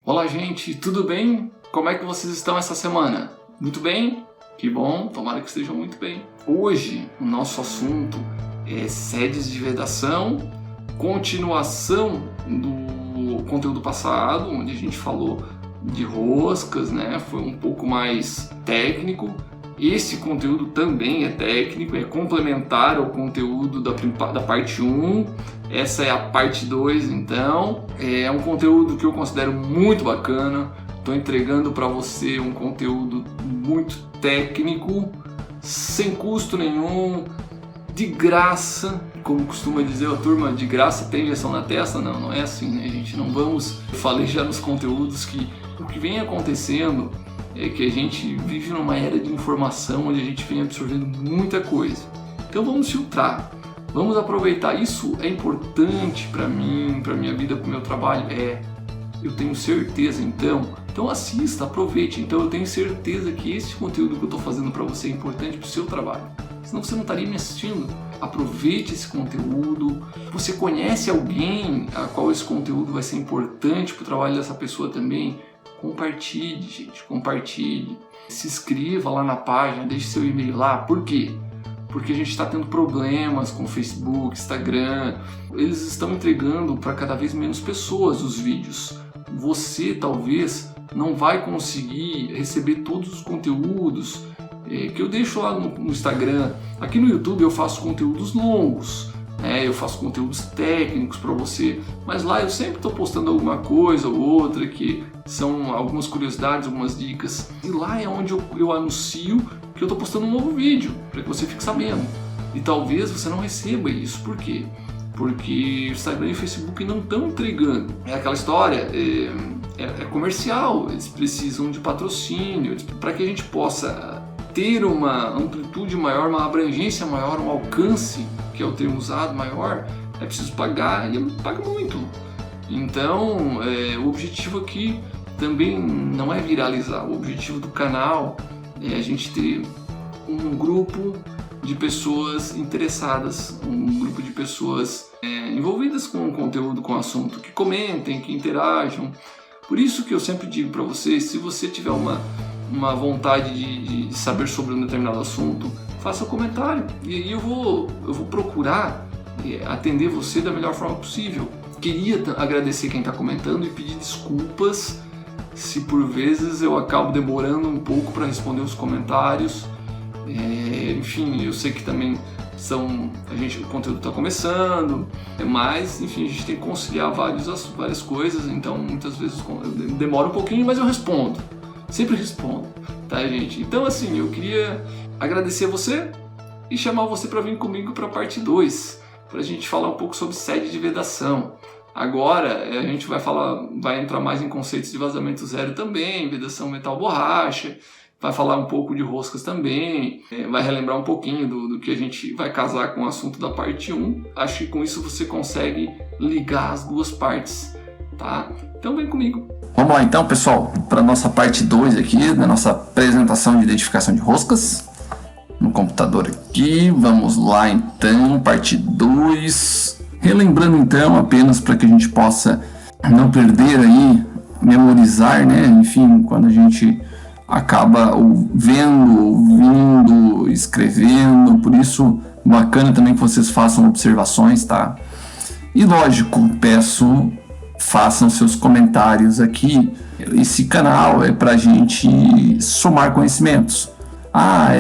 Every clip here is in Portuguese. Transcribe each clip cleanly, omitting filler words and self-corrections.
Olá, gente, tudo bem? Como é que vocês estão essa semana? Muito bem? Que bom, tomara que estejam muito bem. Hoje, o nosso assunto é sedes de vedação, continuação do conteúdo passado, onde a gente falou de roscas, né? Foi um pouco mais técnico. Esse conteúdo também é técnico, é complementar ao conteúdo da parte 1. Essa é a parte 2, então. É um conteúdo que eu considero muito bacana. Estou entregando para você um conteúdo muito técnico, sem custo nenhum, de graça. Como costuma dizer a turma, de graça tem injeção na testa? Não, não é assim, né, gente? Não vamos... Falei já nos conteúdos que o que vem acontecendo é que a gente vive numa era de informação onde a gente vem absorvendo muita coisa. Então vamos filtrar, vamos aproveitar. Isso é importante para mim, para minha vida, para o meu trabalho. Eu tenho certeza, então assista, aproveite. Então eu tenho certeza que esse conteúdo que eu estou fazendo para você é importante para o seu trabalho. Senão você não estaria me assistindo. Aproveite esse conteúdo. Você conhece alguém a qual esse conteúdo vai ser importante para o trabalho dessa pessoa também? Compartilhe, gente, compartilhe. Se inscreva lá na página, deixe seu e-mail lá. Por quê? Porque a gente está tendo problemas com o Facebook, Instagram. Eles estão entregando para cada vez menos pessoas os vídeos. Você talvez não vai conseguir receber todos os conteúdos que eu deixo lá no Instagram. Aqui no YouTube eu faço conteúdos longos. Eu faço conteúdos técnicos para você, mas lá eu sempre estou postando alguma coisa ou outra que são algumas curiosidades, algumas dicas. E lá é onde eu anuncio que eu estou postando um novo vídeo, para que você fique sabendo. E talvez você não receba isso. Por quê? Porque Instagram e Facebook não estão entregando. É aquela história, é comercial, eles precisam de patrocínio, para que a gente possa ter uma amplitude maior, uma abrangência maior, um alcance, que é o termo usado, maior, é preciso pagar, e paga muito. Então, o objetivo aqui também não é viralizar. O objetivo do canal é a gente ter um grupo de pessoas interessadas, um grupo de pessoas envolvidas com o conteúdo, com o assunto, que comentem, que interajam. Por isso que eu sempre digo para vocês, se você tiver uma vontade de saber sobre um determinado assunto, faça um comentário e eu vou procurar atender você da melhor forma possível. Queria agradecer quem está comentando e pedir desculpas se por vezes eu acabo demorando um pouco para responder os comentários. Enfim, eu sei que também o conteúdo está começando, mas enfim, a gente tem que conciliar várias coisas, então muitas vezes demora um pouquinho, mas eu respondo. Sempre respondo, tá, gente? Então, assim, eu queria agradecer a você e chamar você para vir comigo para a parte 2, para a gente falar um pouco sobre sede de vedação. Agora, a gente vai entrar mais em conceitos de vazamento zero também, vedação metal borracha, vai falar um pouco de roscas também, vai relembrar um pouquinho do que a gente vai casar com o assunto da parte 1. Acho que com isso você consegue ligar as duas partes, tá? Então vem comigo. Vamos lá então, pessoal, para a nossa parte 2 aqui, da nossa apresentação de identificação de roscas no computador aqui. Vamos lá então, parte 2. Relembrando então, apenas para que a gente possa não perder aí, memorizar, né? Enfim, quando a gente acaba vendo, ouvindo, escrevendo, por isso bacana também que vocês façam observações, tá? E lógico, façam seus comentários aqui. Esse canal é pra gente somar conhecimentos.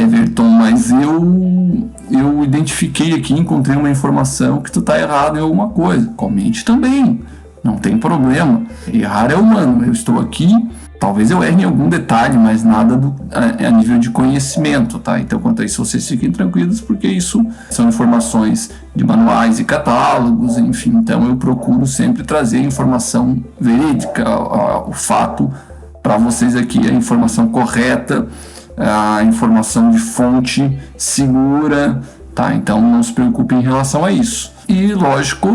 Everton, mas eu identifiquei aqui, encontrei uma informação que tu tá errado em alguma coisa. Comente também, não tem problema. Errar é humano, eu estou aqui, talvez eu erre em algum detalhe, mas nada a nível de conhecimento, tá? Então, quanto a isso, vocês fiquem tranquilos, porque isso são informações de manuais e catálogos, enfim. Então, eu procuro sempre trazer informação verídica, o fato para vocês aqui, a informação correta, a informação de fonte segura, tá? Então, não se preocupe em relação a isso. E, lógico,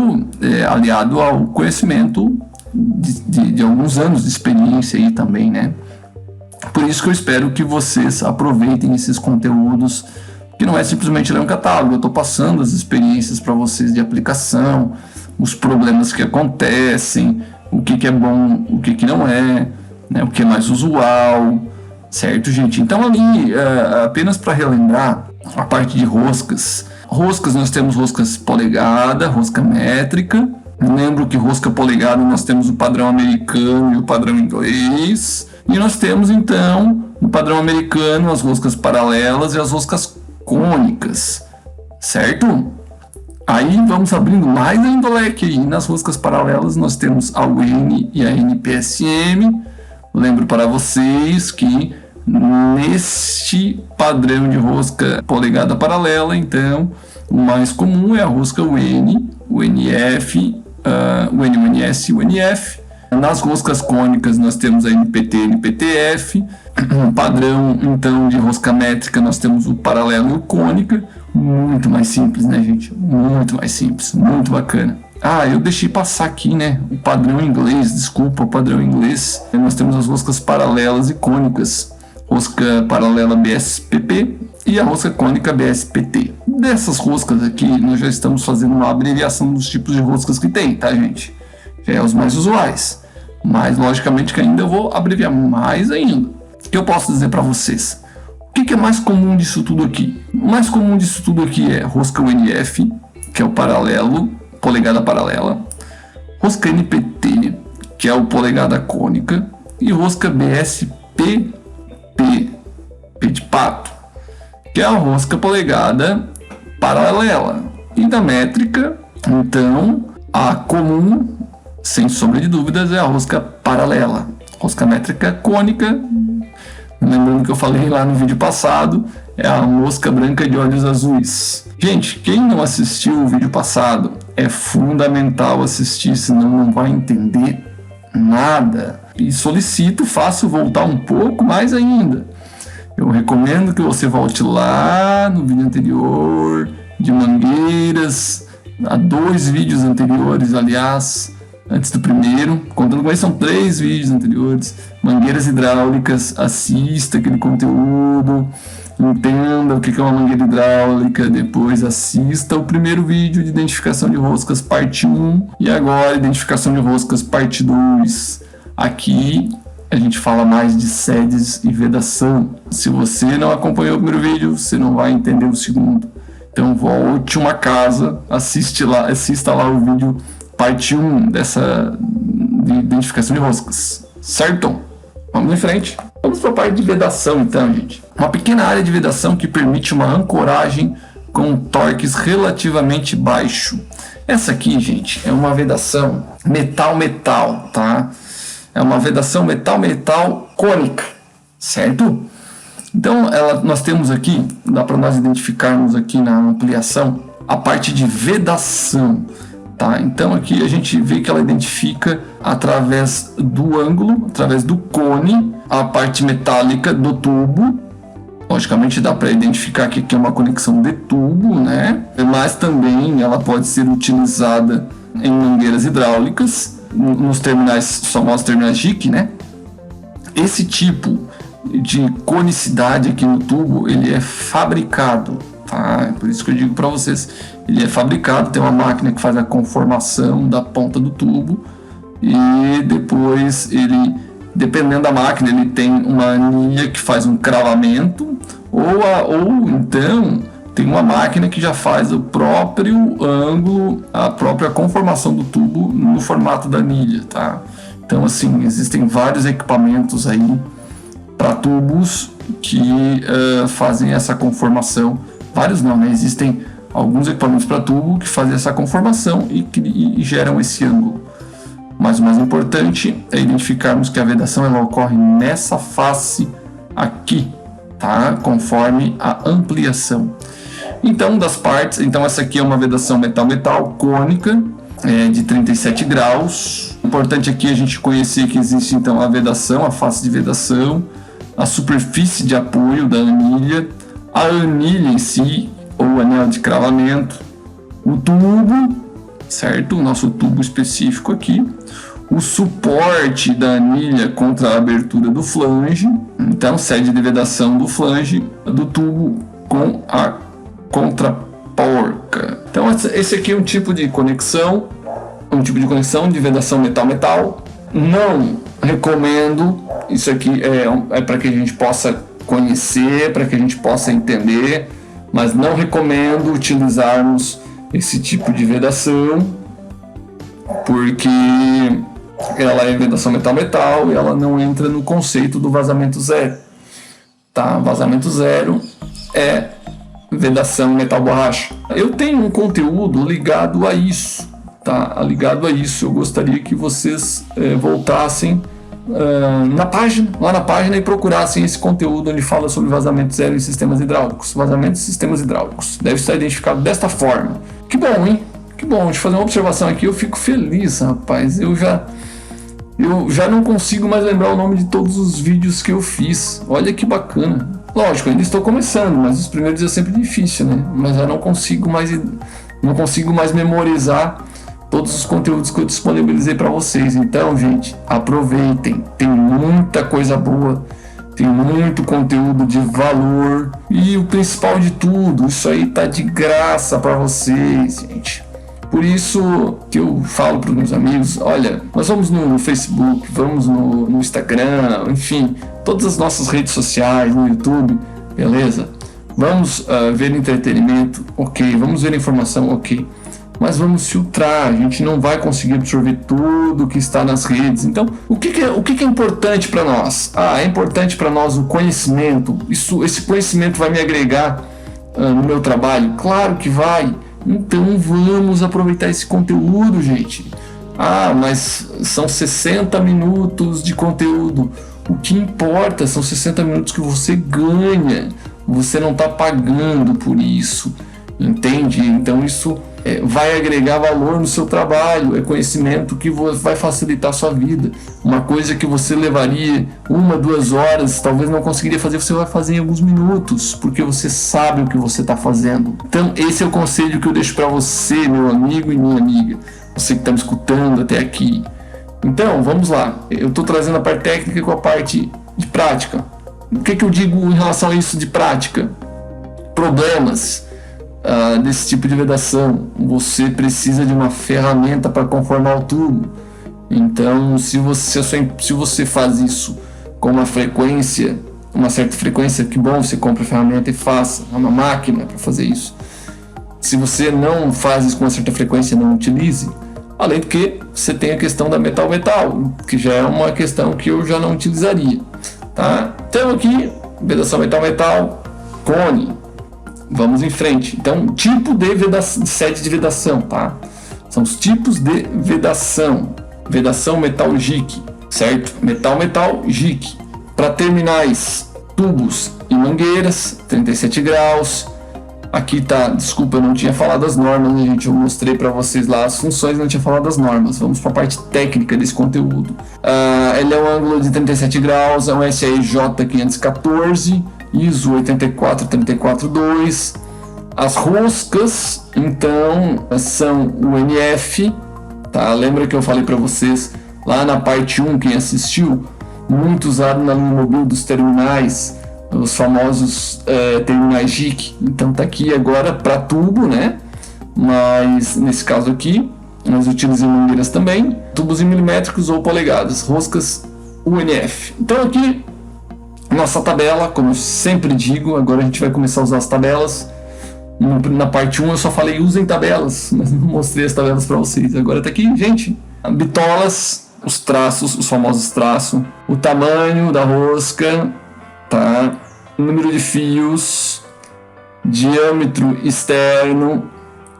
aliado ao conhecimento de alguns anos de experiência aí também, né? Por isso que eu espero que vocês aproveitem esses conteúdos, que não é simplesmente ler um catálogo, eu estou passando as experiências para vocês de aplicação, os problemas que acontecem, o que é bom, o que não é, né? O que é mais usual, certo, gente? Então ali, apenas para relembrar a parte de roscas. Roscas, nós temos roscas polegada, rosca métrica. Lembro que rosca polegada nós temos o padrão americano e o padrão inglês. E nós temos então, no padrão americano, as roscas paralelas e as roscas cônicas, certo? Aí vamos abrindo mais ainda o leque aí. Nas roscas paralelas nós temos a UN e a NPSM. Lembro para vocês que neste padrão de rosca polegada paralela, então, o mais comum é a rosca UN, UNF, UNS e UNF. Nas roscas cônicas nós temos a NPT e NPTF. Padrão, então, de rosca métrica nós temos o paralelo e o cônica. Muito mais simples, né, gente? Muito mais simples, muito bacana. Eu deixei passar aqui, né, o padrão inglês, desculpa, o padrão inglês. Nós temos as roscas paralelas e cônicas. Rosca paralela BSPP e a rosca cônica BSPT. Dessas roscas aqui, nós já estamos fazendo uma abreviação dos tipos de roscas que tem, tá, gente? Já é os mais usuais. Mas, logicamente, que ainda eu vou abreviar mais ainda. O que eu posso dizer para vocês? O que é mais comum disso tudo aqui? O mais comum disso tudo aqui é rosca UNF, que é o paralelo, polegada paralela. Rosca NPT, que é o polegada cônica. E rosca BSPP, P de pato, que é a rosca polegada paralela. E da métrica, então, a comum, sem sombra de dúvidas, é a rosca paralela. Rosca métrica cônica, lembrando que eu falei lá no vídeo passado, é a rosca branca de olhos azuis. Gente, quem não assistiu o vídeo passado, é fundamental assistir, senão não vai entender nada. E solicito, faço voltar um pouco mais ainda. Eu recomendo que você volte lá no vídeo anterior de mangueiras, há 2 vídeos anteriores, aliás, antes do primeiro, contando com isso, são 3 vídeos anteriores. Mangueiras hidráulicas, assista aquele conteúdo, entenda o que é uma mangueira hidráulica, depois assista o primeiro vídeo de identificação de roscas, parte 1, e agora identificação de roscas, parte 2. Aqui a gente fala mais de sedes e vedação. Se você não acompanhou o primeiro vídeo, você não vai entender o segundo. Então volte uma casa, assista lá o vídeo parte 1 dessa de identificação de roscas. Certo? Vamos em frente. Vamos para a parte de vedação então, gente. Uma pequena área de vedação que permite uma ancoragem com torques relativamente baixo. Essa aqui, gente, é uma vedação metal-metal, tá? É uma vedação metal-metal cônica, certo? Então, nós temos aqui, dá para nós identificarmos aqui na ampliação, a parte de vedação, tá? Então, aqui a gente vê que ela identifica através do ângulo, através do cone, a parte metálica do tubo. Logicamente, dá para identificar que aqui é uma conexão de tubo, né? Mas também ela pode ser utilizada em mangueiras hidráulicas, nos terminais, famosos terminais JIC, né? Esse tipo de conicidade aqui no tubo, ele é fabricado, tá? Por isso que eu digo para vocês, ele é fabricado, tem uma máquina que faz a conformação da ponta do tubo e depois ele, dependendo da máquina, ele tem uma anilha que faz um cravamento ou então tem uma máquina que já faz o próprio ângulo, a própria conformação do tubo no formato da anilha, tá? Então, assim, existem vários equipamentos aí para tubos que fazem essa conformação. Vários não, né? Existem alguns equipamentos para tubo que fazem essa conformação e geram esse ângulo. Mas o mais importante é identificarmos que a vedação ela ocorre nessa face aqui, tá? Conforme a ampliação. Então, das partes, essa aqui é uma vedação metal-metal cônica, de 37 graus. Importante aqui a gente conhecer que existe então a vedação, a face de vedação, a superfície de apoio da anilha, a anilha em si, ou anel de cravamento, o tubo, certo? O nosso tubo específico aqui, o suporte da anilha contra a abertura do flange, então sede de vedação do flange do tubo com a contraporca. Então esse aqui é um tipo de conexão de vedação metal-metal, Não recomendo, isso aqui é para que a gente possa conhecer, para que a gente possa entender, mas não recomendo utilizarmos esse tipo de vedação, porque ela é vedação metal-metal e ela não entra no conceito do vazamento zero. Tá? Vazamento zero é vedação metal-borracha. Eu tenho um conteúdo ligado a isso. Tá? Ligado a isso, eu gostaria que vocês voltassem lá na página e procurassem esse conteúdo onde fala sobre vazamento zero em sistemas hidráulicos. Vazamento em sistemas hidráulicos. Deve estar identificado desta forma. Que bom, hein? Que bom. Deixa eu fazer uma observação aqui. Eu fico feliz, rapaz. Eu já não consigo mais lembrar o nome de todos os vídeos que eu fiz. Olha que bacana. Lógico, ainda estou começando, mas os primeiros é sempre difícil, né? Mas eu não consigo mais memorizar todos os conteúdos que eu disponibilizei para vocês. Então, gente, aproveitem. Tem muita coisa boa, tem muito conteúdo de valor e o principal de tudo, isso aí tá de graça para vocês, gente. Por isso que eu falo para os meus amigos, olha, nós vamos no Facebook, vamos no Instagram, enfim, todas as nossas redes sociais, no YouTube, beleza? Vamos ver entretenimento, ok, vamos ver informação, ok. Mas vamos filtrar, a gente não vai conseguir absorver tudo que está nas redes. Então, o que é importante para nós? É importante para nós o conhecimento. Esse conhecimento vai me agregar no meu trabalho? Claro que vai. Então, vamos aproveitar esse conteúdo, gente. Mas são 60 minutos de conteúdo. O que importa são 60 minutos que você ganha. Você não está pagando por isso, entende? Então, isso vai agregar valor no seu trabalho, é conhecimento que vai facilitar a sua vida. Uma coisa que você levaria 1, 2 horas, talvez não conseguiria fazer, você vai fazer em alguns minutos, porque você sabe o que você está fazendo. Então, esse é o conselho que eu deixo para você, meu amigo e minha amiga, você que está me escutando até aqui. Então, vamos lá. Eu estou trazendo a parte técnica com a parte de prática. O que eu digo em relação a isso de prática? Problemas desse tipo de vedação, você precisa de uma ferramenta para conformar o tubo. Então, se você faz isso com uma certa frequência, que bom, você compra a ferramenta e faça. É uma máquina para fazer isso. Se você não faz isso com uma certa frequência, não utilize. Além do que, você tem a questão da metal-metal, que já é uma questão que eu já não utilizaria. Tá? Então aqui, vedação metal-metal, cone. Vamos em frente. Então, tipo de sede de vedação, tá? São os tipos de vedação. Vedação metal JIC, certo? Metal JIC. Para terminais, tubos e mangueiras, 37 graus. Aqui tá, desculpa, eu não tinha falado das normas, né, gente? Eu mostrei para vocês lá as funções, não tinha falado das normas. Vamos para a parte técnica desse conteúdo. Ele é um ângulo de 37 graus, é um SAE J514, ISO 84342. As roscas, então, são o NF, tá? Lembra que eu falei para vocês lá na parte 1, quem assistiu, muito usado na linha Mobil dos terminais, os famosos terminais JIC. Então tá aqui agora para tubo, né? Mas nesse caso aqui, nós utilizamos mangueiras também, tubos em milimétricos ou polegadas, roscas UNF. Então aqui, nossa tabela, como eu sempre digo, agora a gente vai começar a usar as tabelas. Na parte 1 eu só falei usem tabelas, mas não mostrei as tabelas para vocês. Agora tá aqui, gente, bitolas, os traços, os famosos traços, o tamanho da rosca, tá? Número de fios, diâmetro externo,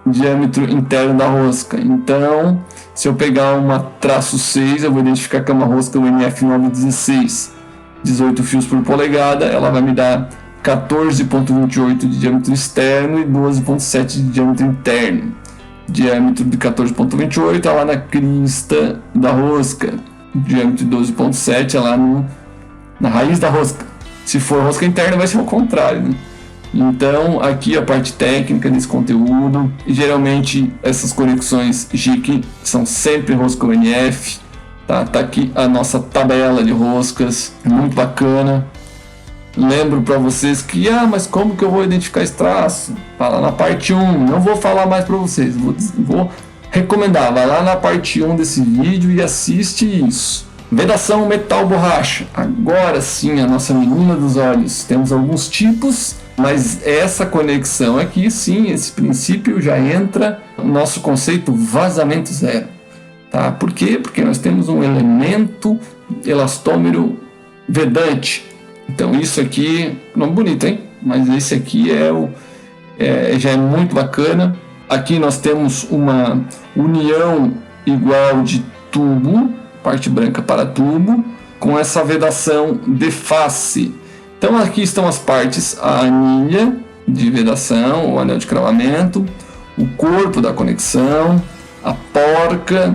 diâmetro interno da rosca. Então, se eu pegar uma traço 6, eu vou identificar que é uma rosca UNF916, 18 fios por polegada, ela vai me dar 14,28 de diâmetro externo e 12,7 de diâmetro interno. Diâmetro de 14,28 é lá na crista da rosca. Diâmetro de 12,7 é lá na raiz da rosca. Se for rosca interna, vai ser o contrário, né? Então, aqui a parte técnica desse conteúdo. E geralmente, essas conexões JIC são sempre rosca UNF. Tá aqui a nossa tabela de roscas, muito bacana. Lembro para vocês que, mas como que eu vou identificar esse traço? Fala na parte 1, não vou falar mais para vocês, vou recomendar, vai lá na parte 1 desse vídeo e assiste isso. Vedação metal borracha. Agora sim, a nossa menina dos olhos. Temos alguns tipos, mas essa conexão aqui, sim, esse princípio já entra no nosso conceito vazamento zero. Tá? Por quê? Porque nós temos um elemento elastômero vedante. Então isso aqui, nome bonito, hein? Mas esse aqui já é muito bacana. Aqui nós temos uma união igual de tubo, parte branca para tubo, com essa vedação de face. Então aqui estão as partes, a anilha de vedação, o anel de cravamento, o corpo da conexão, a porca,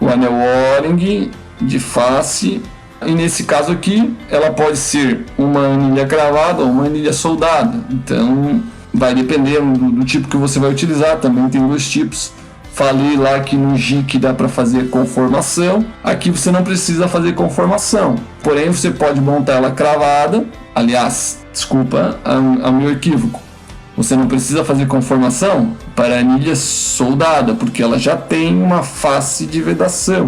o anel O-ring de face. E nesse caso aqui, ela pode ser uma anilha cravada ou uma anilha soldada. Então vai depender do tipo que você vai utilizar. Também tem dois tipos. Falei lá que no JIC dá para fazer conformação. Aqui você não precisa fazer conformação. Porém, você pode montar ela cravada. Aliás, desculpa o meu equívoco. Você não precisa fazer conformação para a anilha soldada, porque ela já tem uma face de vedação.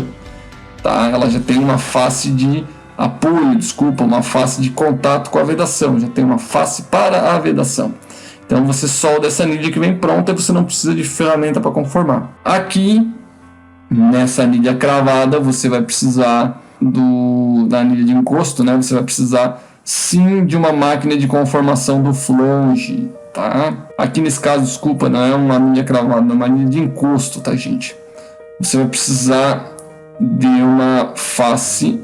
Tá? Ela já tem uma face de apoio, uma face de contato com a vedação. Já tem uma face para a vedação. Então você solda essa anilha que vem pronta e você não precisa de ferramenta para conformar. Aqui, nessa anilha cravada, você vai precisar da anilha de encosto, né? Você vai precisar sim de uma máquina de conformação do flange, tá? Aqui nesse caso, desculpa, não é uma anilha cravada, é uma anilha de encosto, tá, gente? Você vai precisar de uma face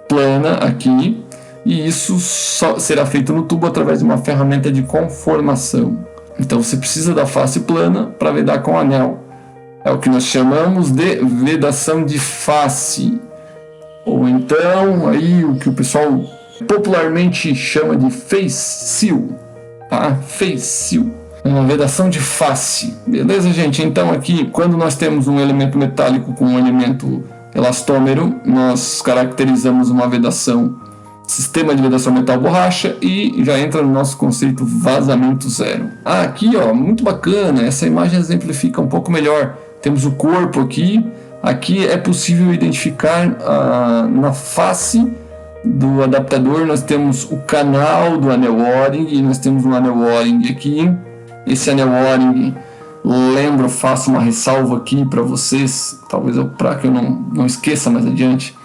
plana aqui. E isso só será feito no tubo através de uma ferramenta de conformação. Então você precisa da face plana para vedar com anel. É o que nós chamamos de vedação de face. Ou então aí o que o pessoal popularmente chama de face seal. Tá? Face seal. Uma vedação de face. Beleza, gente? Então aqui, quando nós temos um elemento metálico com um elemento elastômero, nós caracterizamos uma vedação, sistema de vedação metal borracha, e já entra no nosso conceito vazamento zero. Aqui, ó, muito bacana, essa imagem exemplifica um pouco melhor. Temos o corpo aqui. Aqui é possível identificar na face do adaptador, nós temos o canal do anel O-ring, e nós temos um anel O-ring aqui. Esse anel O-ring, lembro, faço uma ressalva aqui para vocês, talvez para que eu não esqueça mais adiante.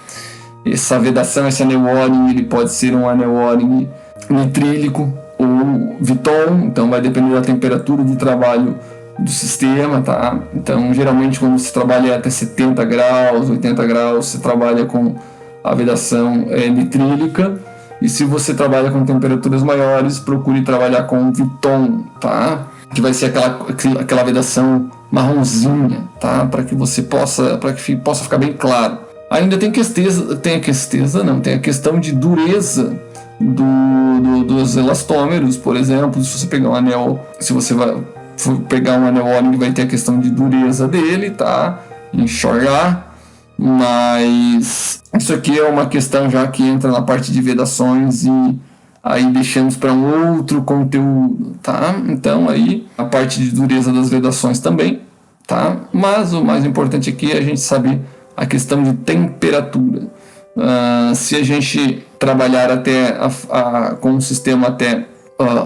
Essa vedação, esse anel O-ring, ele pode ser um anel O-ring nitrílico ou Viton, então vai depender da temperatura de trabalho do sistema, tá? Então, geralmente, quando você trabalha até 70 graus, 80 graus, você trabalha com a vedação nitrílica. E se você trabalha com temperaturas maiores, procure trabalhar com Viton, tá? Que vai ser aquela vedação marronzinha, tá? Para que possa ficar bem claro. Ainda tem a questão de dureza dos elastômeros, por exemplo. Se você pegar um anel, O-ring, vai ter a questão de dureza dele, tá? Enxergar. Mas isso aqui é uma questão já que entra na parte de vedações e aí deixamos para um outro conteúdo, tá? Então aí a parte de dureza das vedações também, tá? Mas o mais importante aqui é a gente saber a questão de temperatura. Se a gente trabalhar com um sistema até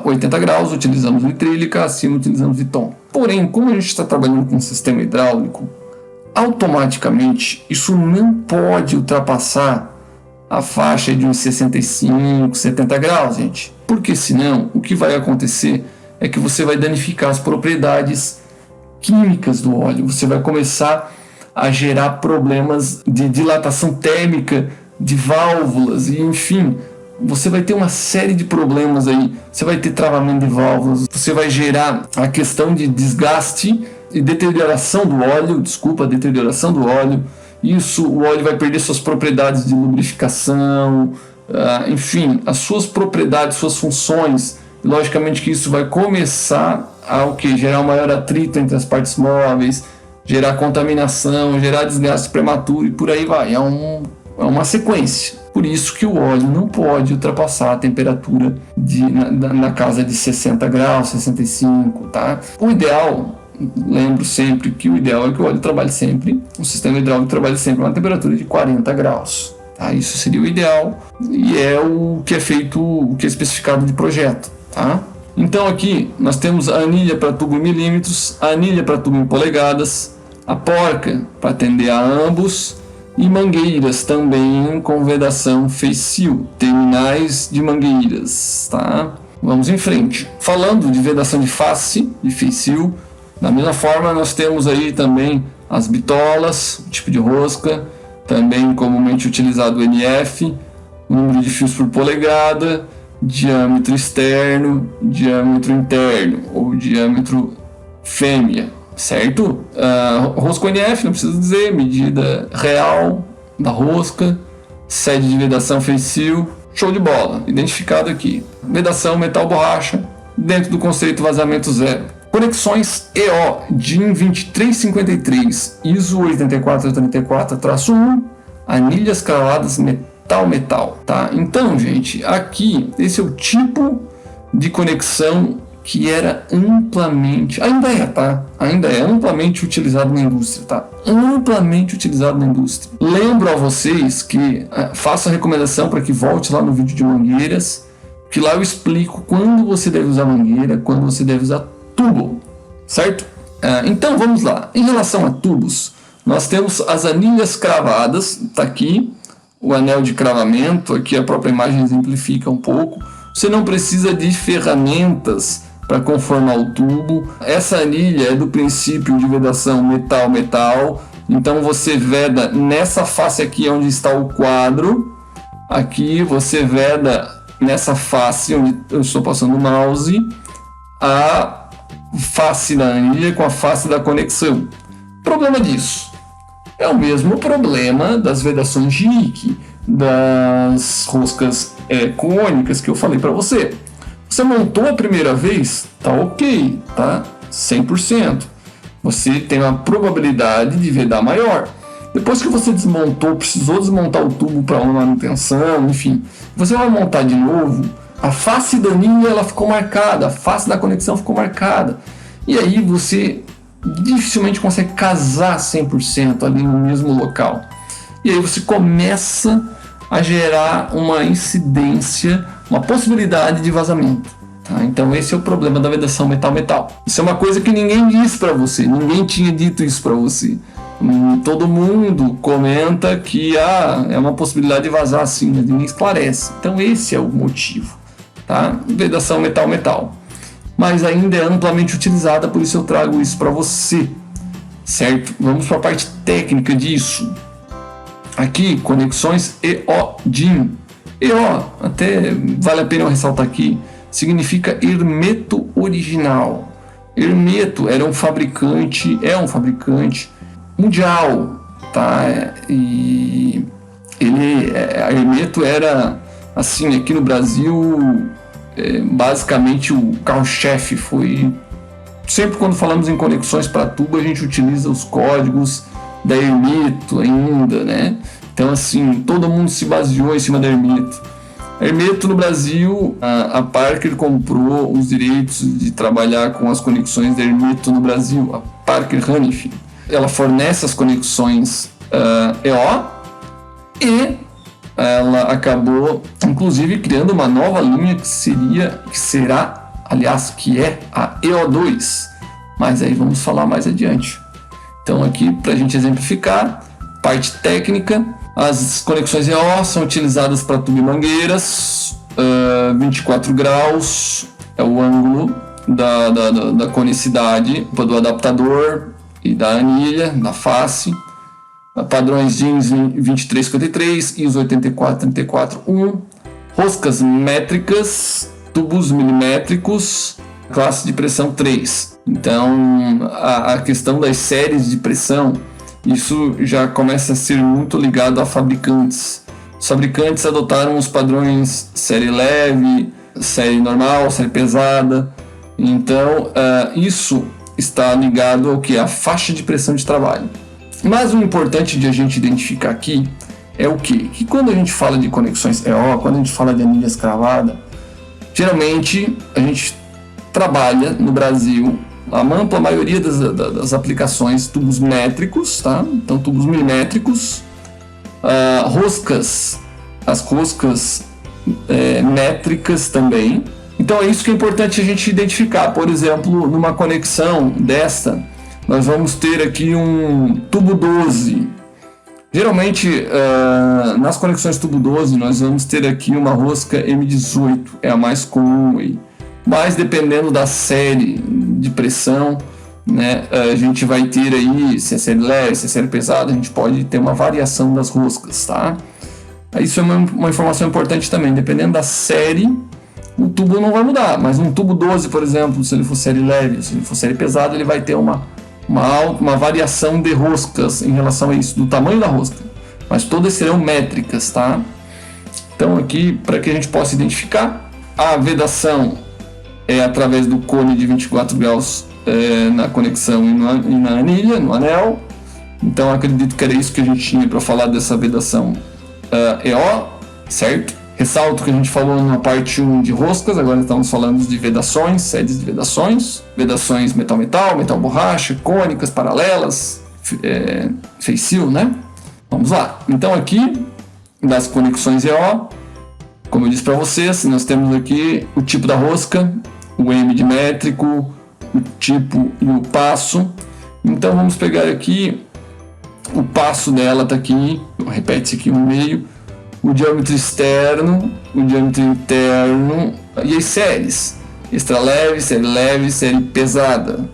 80 graus, utilizamos nitrílica, acima utilizamos Viton. Porém, como a gente está trabalhando com um sistema hidráulico, automaticamente isso não pode ultrapassar a faixa de uns 65, 70 graus, gente. Porque senão o que vai acontecer é que você vai danificar as propriedades químicas do óleo. Você vai começar a gerar problemas de dilatação térmica de válvulas e, enfim, você vai ter uma série de problemas aí. Você vai ter travamento de válvulas, você vai gerar a questão de desgaste e deterioração do óleo. Isso, o óleo vai perder suas propriedades de lubrificação, enfim, as suas propriedades, suas funções. Logicamente que isso vai começar a gerar um maior atrito entre as partes móveis, gerar contaminação, gerar desgaste prematuro e por aí vai. É uma sequência. Por isso que o óleo não pode ultrapassar a temperatura na casa de 60 graus, 65, tá? O ideal lembro sempre que o ideal é que o óleo trabalhe sempre, o sistema hidráulico trabalhe sempre a uma temperatura de 40 graus. Tá? Isso seria o ideal e é o que é feito, o que é especificado de projeto. Tá? Então aqui nós temos a anilha para tubo em milímetros, a anilha para tubo em polegadas, a porca para atender a ambos e mangueiras também com vedação face seal, terminais de mangueiras. Tá? Vamos em frente. Falando de vedação de face, de face seal, da mesma forma nós temos aí também as bitolas, o tipo de rosca, também comumente utilizado o NF, número de fios por polegada, diâmetro externo, diâmetro interno ou diâmetro fêmea, certo? Rosca NF, não preciso dizer, medida real da rosca, sede de vedação face seal, show de bola, identificado aqui. Vedação metal borracha, dentro do conceito vazamento zero. Conexões EO DIN 2353 ISO 8434-1, anilhas cravadas metal-metal, tá? Então, gente, aqui esse é o tipo de conexão que era amplamente, ainda é amplamente utilizado na indústria, tá? Amplamente utilizado na indústria. Lembro a vocês que faço a recomendação para que volte lá no vídeo de mangueiras, que lá eu explico quando você deve usar mangueira, quando você deve usar tubo, certo? Então vamos lá. Em relação a tubos, nós temos as anilhas cravadas, tá aqui o anel de cravamento, aqui a própria imagem exemplifica um pouco. Você não precisa de ferramentas para conformar o tubo. Essa anilha é do princípio de vedação metal-metal, então você veda nessa face aqui onde está o quadro, aqui você veda nessa face onde eu estou passando o mouse, a face da anilha com a face da conexão. Problema disso é o mesmo problema das vedações de Ike, das roscas cônicas que eu falei para você. Você montou a primeira vez, tá ok, tá 100%. Você tem uma probabilidade de vedar maior. Depois que você desmontou, precisou desmontar o tubo para uma manutenção, enfim, você vai montar de novo. A face da anilha ela ficou marcada, a face da conexão ficou marcada. E aí você dificilmente consegue casar 100% ali no mesmo local. E aí você começa a gerar uma incidência, uma possibilidade de vazamento. Tá? Então esse é o problema da vedação metal-metal. Isso é uma coisa que ninguém disse para você, ninguém tinha dito isso para você. Todo mundo comenta que é uma possibilidade de vazar assim, mas ninguém esclarece. Então esse é o motivo. Tá? Vedação metal-metal, mas ainda é amplamente utilizada, por isso eu trago isso para você, certo? Vamos para a parte técnica disso. Aqui, conexões EO-DIN. EO, até vale a pena eu ressaltar aqui, significa Hermeto original. Hermeto é um fabricante mundial, tá? E a Hermeto era assim, aqui no Brasil, basicamente o carro-chefe foi... Sempre quando falamos em conexões para tubo, a gente utiliza os códigos da Hermeto ainda, né? Então, assim, todo mundo se baseou em cima da Hermeto. A Hermeto no Brasil, a Parker comprou os direitos de trabalhar com as conexões da Hermeto no Brasil, a Parker Hannifin. Ela fornece as conexões EO e ela acabou, inclusive, criando uma nova linha que é a EO2, mas aí vamos falar mais adiante. Então aqui, para a gente exemplificar, parte técnica, as conexões EO são utilizadas para tubo e mangueiras, 24 graus é o ângulo da conicidade do adaptador e da anilha, da face. Padrões DIN 2353, ISO 8434-1, roscas métricas, tubos milimétricos, classe de pressão 3. Então, a questão das séries de pressão, isso já começa a ser muito ligado a fabricantes. Os fabricantes adotaram os padrões série leve, série normal, série pesada. Então, isso está ligado ao que? A faixa de pressão de trabalho. Mas o importante de a gente identificar aqui é o quê? Que quando a gente fala de conexões EO, quando a gente fala de anilhas cravadas, geralmente a gente trabalha no Brasil a ampla maioria das aplicações, tubos métricos, tá? Então tubos milimétricos, roscas, as roscas métricas também. Então é isso que é importante a gente identificar. Por exemplo, numa conexão desta, nós vamos ter aqui um tubo 12. Geralmente, nas conexões tubo 12, nós vamos ter aqui uma rosca M18, é a mais comum aí. Mas dependendo da série de pressão, né, a gente vai ter aí, se é série leve, se é série pesada, a gente pode ter uma variação das roscas, tá? Isso é uma informação importante também, dependendo da série, o tubo não vai mudar, mas um tubo 12, por exemplo, se ele for série leve, se ele for série pesada, ele vai ter uma variação de roscas em relação a isso, do tamanho da rosca, mas todas serão métricas, tá? Então aqui, para que a gente possa identificar, a vedação é através do cone de 24 graus na conexão e na anilha, no anel. Então acredito que era isso que a gente tinha para falar dessa vedação EO, certo? Ressalto que a gente falou na parte 1 de roscas, agora estamos falando de vedações, séries de vedações. Vedações metal-metal, metal-borracha, cônicas, paralelas, face seal, né? Vamos lá. Então aqui, das conexões EO, como eu disse para vocês, nós temos aqui o tipo da rosca, o M de métrico, o tipo e o passo. Então vamos pegar aqui, o passo dela está aqui, repete-se aqui no meio, o diâmetro externo, o diâmetro interno e as séries, extra leve, série pesada.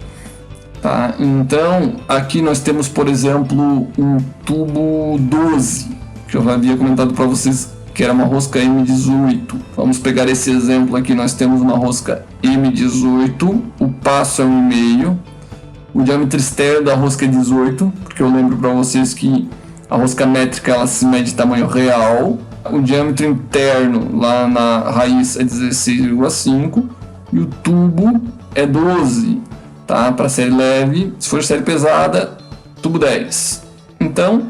Tá? Então aqui nós temos, por exemplo, um tubo 12, que eu havia comentado para vocês que era uma rosca M18. Vamos pegar esse exemplo aqui, nós temos uma rosca M18, o passo é 1,5, o diâmetro externo da rosca é 18, porque eu lembro para vocês que a rosca métrica ela se mede tamanho real, o diâmetro interno lá na raiz é 16,5 e o tubo é 12, tá? Para série leve, se for série pesada, tubo 10. Então,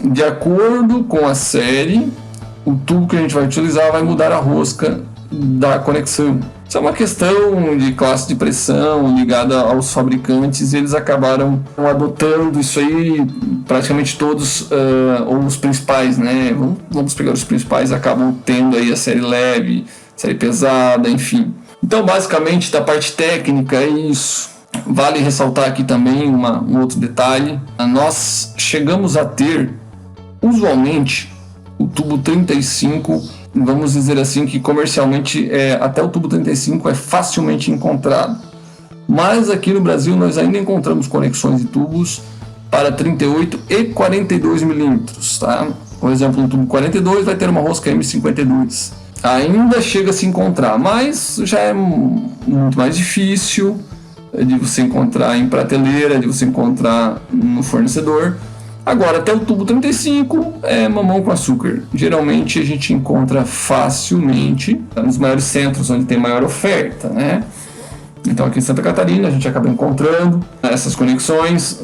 de acordo com a série, o tubo que a gente vai utilizar vai mudar a rosca da conexão. Isso é uma questão de classe de pressão ligada aos fabricantes, e eles acabaram adotando isso aí, praticamente todos, ou os principais, né? Vamos pegar os principais, acabam tendo aí a série leve, série pesada, enfim. Então, basicamente, da parte técnica é isso. Vale ressaltar aqui também um outro detalhe. Nós chegamos a ter, usualmente, o tubo 35, vamos dizer assim que comercialmente até o tubo 35 é facilmente encontrado. Mas aqui no Brasil nós ainda encontramos conexões de tubos para 38 e 42 milímetros, tá? Por exemplo, no tubo 42 vai ter uma rosca M52. Ainda chega a se encontrar, mas já é muito mais difícil de você encontrar em prateleira, de você encontrar no fornecedor. Agora, até o tubo 35 é mamão com açúcar. Geralmente a gente encontra facilmente nos maiores centros onde tem maior oferta, né? Então aqui em Santa Catarina a gente acaba encontrando essas conexões.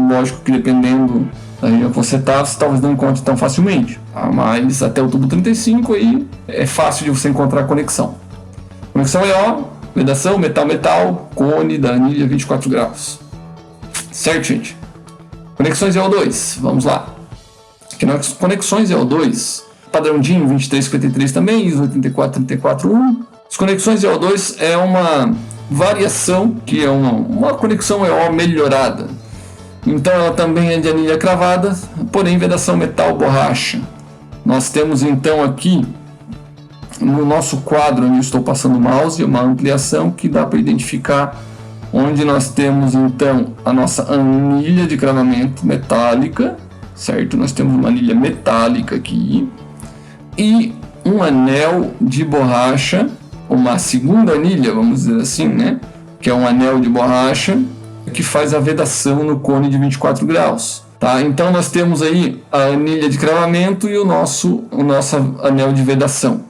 Lógico que dependendo da região que você está, você talvez não encontre tão facilmente. Tá? Mas até o tubo 35 aí é fácil de você encontrar a conexão. Conexão EO, vedação, metal-metal, cone da anilha 24 graus. Certo, gente? Conexões EO2, vamos lá. Aqui nas conexões EO2, padrão DIN 2353 também, ISO 84341. As conexões EO2 é uma variação, que é uma conexão EO melhorada. Então ela também é de anilha cravada, porém vedação metal borracha. Nós temos então aqui no nosso quadro onde eu estou passando o mouse uma ampliação que dá para identificar onde nós temos então a nossa anilha de cravamento metálica, certo? Nós temos uma anilha metálica aqui e um anel de borracha, uma segunda anilha, vamos dizer assim, né? Que é um anel de borracha que faz a vedação no cone de 24 graus. Tá? Então nós temos aí a anilha de cravamento e o nosso anel de vedação.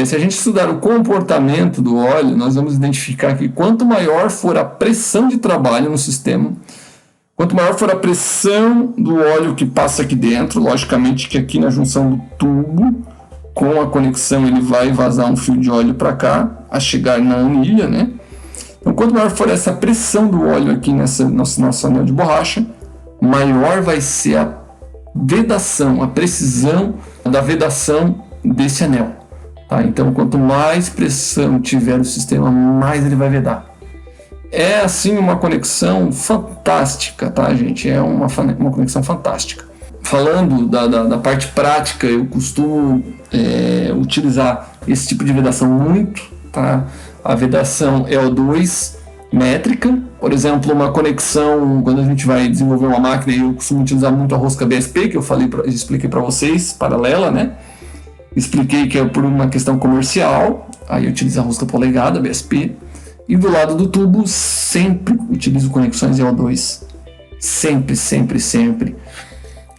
Se a gente estudar o comportamento do óleo, nós vamos identificar que quanto maior for a pressão de trabalho no sistema, quanto maior for a pressão do óleo que passa aqui dentro, logicamente que aqui na junção do tubo com a conexão ele vai vazar um fio de óleo para cá, a chegar na anilha, né? Então, quanto maior for essa pressão do óleo aqui nosso anel de borracha, maior vai ser a vedação, a precisão da vedação desse anel. Tá? Então, quanto mais pressão tiver no sistema, mais ele vai vedar. É assim uma conexão fantástica, tá, gente? É uma conexão fantástica. Falando da parte prática, eu costumo utilizar esse tipo de vedação muito, tá? A vedação EO2 métrica, por exemplo, uma conexão, quando a gente vai desenvolver uma máquina, eu costumo utilizar muito a rosca BSP, que eu expliquei para vocês, paralela, né? Expliquei que é por uma questão comercial, aí eu utilizo a rosca polegada, BSP, e do lado do tubo sempre utilizo conexões EO2, sempre.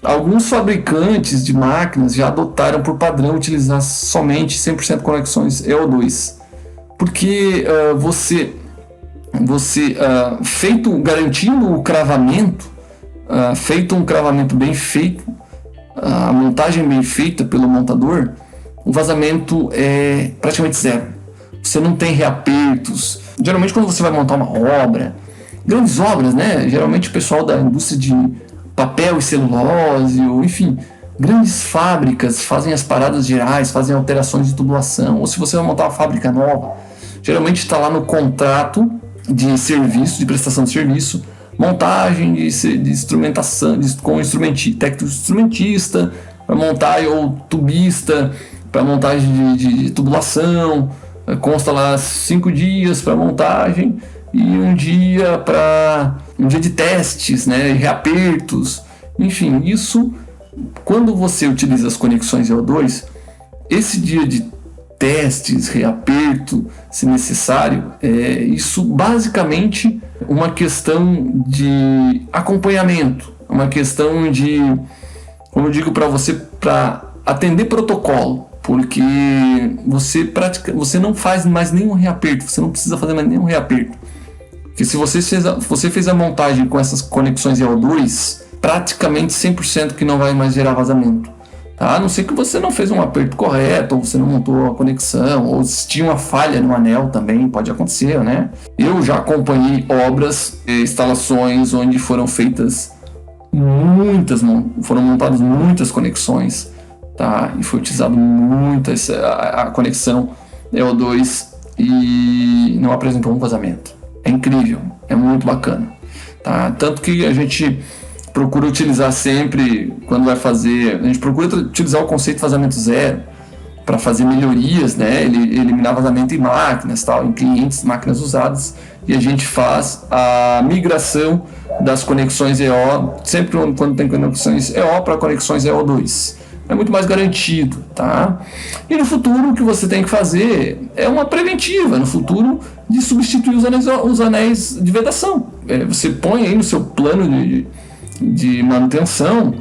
Alguns fabricantes de máquinas já adotaram por padrão utilizar somente 100% conexões EO2, porque garantindo o cravamento, feito um cravamento bem feito, a montagem bem feita pelo montador, o vazamento é praticamente zero. Você não tem reapertos. Geralmente quando você vai montar uma obra, grandes obras, né? Geralmente o pessoal da indústria de papel e celulose, ou enfim, grandes fábricas fazem as paradas gerais, fazem alterações de tubulação. Ou se você vai montar uma fábrica nova, geralmente está lá no contrato de serviço, de prestação de serviço, montagem de instrumentação, com técnico instrumentista, para montar, ou tubista, para montagem de tubulação, consta lá 5 dias para montagem e um dia de testes, né, reapertos, enfim, isso, quando você utiliza as conexões EO2, esse dia de testes, reaperto, se necessário, isso basicamente uma questão de acompanhamento, uma questão de, como eu digo para você, para atender protocolo, porque você não faz mais nenhum reaperto, você não precisa fazer mais nenhum reaperto, porque se você fez a montagem com essas conexões EO2, praticamente 100% que não vai mais gerar vazamento. A não ser que você não fez um aperto correto, ou você não montou a conexão, ou se tinha uma falha no anel também, pode acontecer, né? Eu já acompanhei obras, instalações onde foram montadas muitas conexões, tá? E foi utilizado muito a conexão EO2 e não apresentou um vazamento. É incrível, é muito bacana, tá? Tanto que a gente procura utilizar sempre, quando vai fazer, a gente procura utilizar o conceito de vazamento zero para fazer melhorias, né? Eliminar vazamento em máquinas, tal, em clientes, máquinas usadas, e a gente faz a migração das conexões EO, sempre quando tem conexões EO para conexões EO2. É muito mais garantido, tá? E no futuro o que você tem que fazer é uma preventiva, no futuro, de substituir os anéis de vedação. Você põe aí no seu plano de manutenção,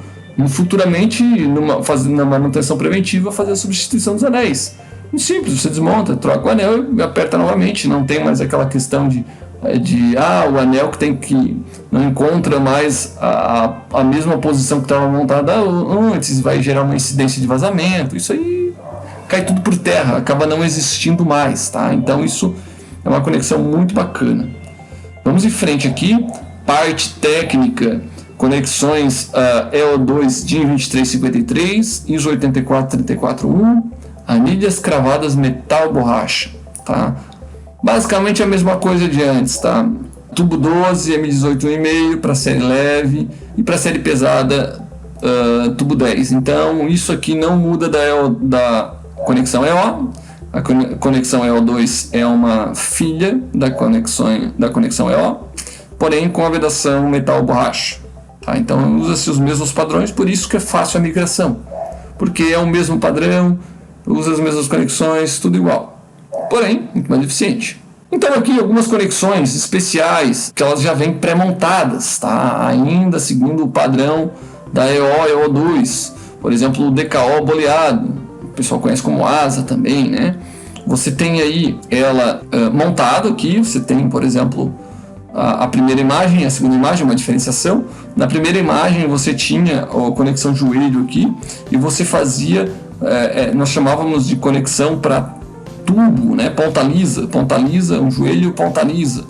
futuramente, na manutenção preventiva, fazer a substituição dos anéis. Muito simples, você desmonta, troca o anel e aperta novamente. Não tem mais aquela questão de o anel que não encontra mais a mesma posição que estava montada antes, vai gerar uma incidência de vazamento. Isso aí cai tudo por terra, acaba não existindo mais, tá? Então isso é uma conexão muito bacana. Vamos em frente aqui, parte técnica. Conexões EO2 DIN 2353, ISO 84341, anilhas cravadas metal borracha, tá? Basicamente a mesma coisa de antes, tá? Tubo 12, M18 1,5 para série leve e para série pesada tubo 10. Então isso aqui não muda da conexão EO. A conexão EO2 é uma filha da conexão EO, porém com a vedação metal borracha. Tá? Então usa-se os mesmos padrões, por isso que é fácil a migração, porque é o mesmo padrão, usa as mesmas conexões, tudo igual, porém muito mais eficiente. Então aqui algumas conexões especiais que elas já vêm pré-montadas, tá? Ainda seguindo o padrão da EO2, por exemplo o DKO boleado, o pessoal conhece como asa também, né? Você tem aí ela montada aqui, você tem, por exemplo, a primeira imagem e a segunda imagem, uma diferenciação. Na primeira imagem você tinha a conexão joelho aqui e você fazia, nós chamávamos de conexão para tubo, né, ponta lisa, um joelho ponta lisa,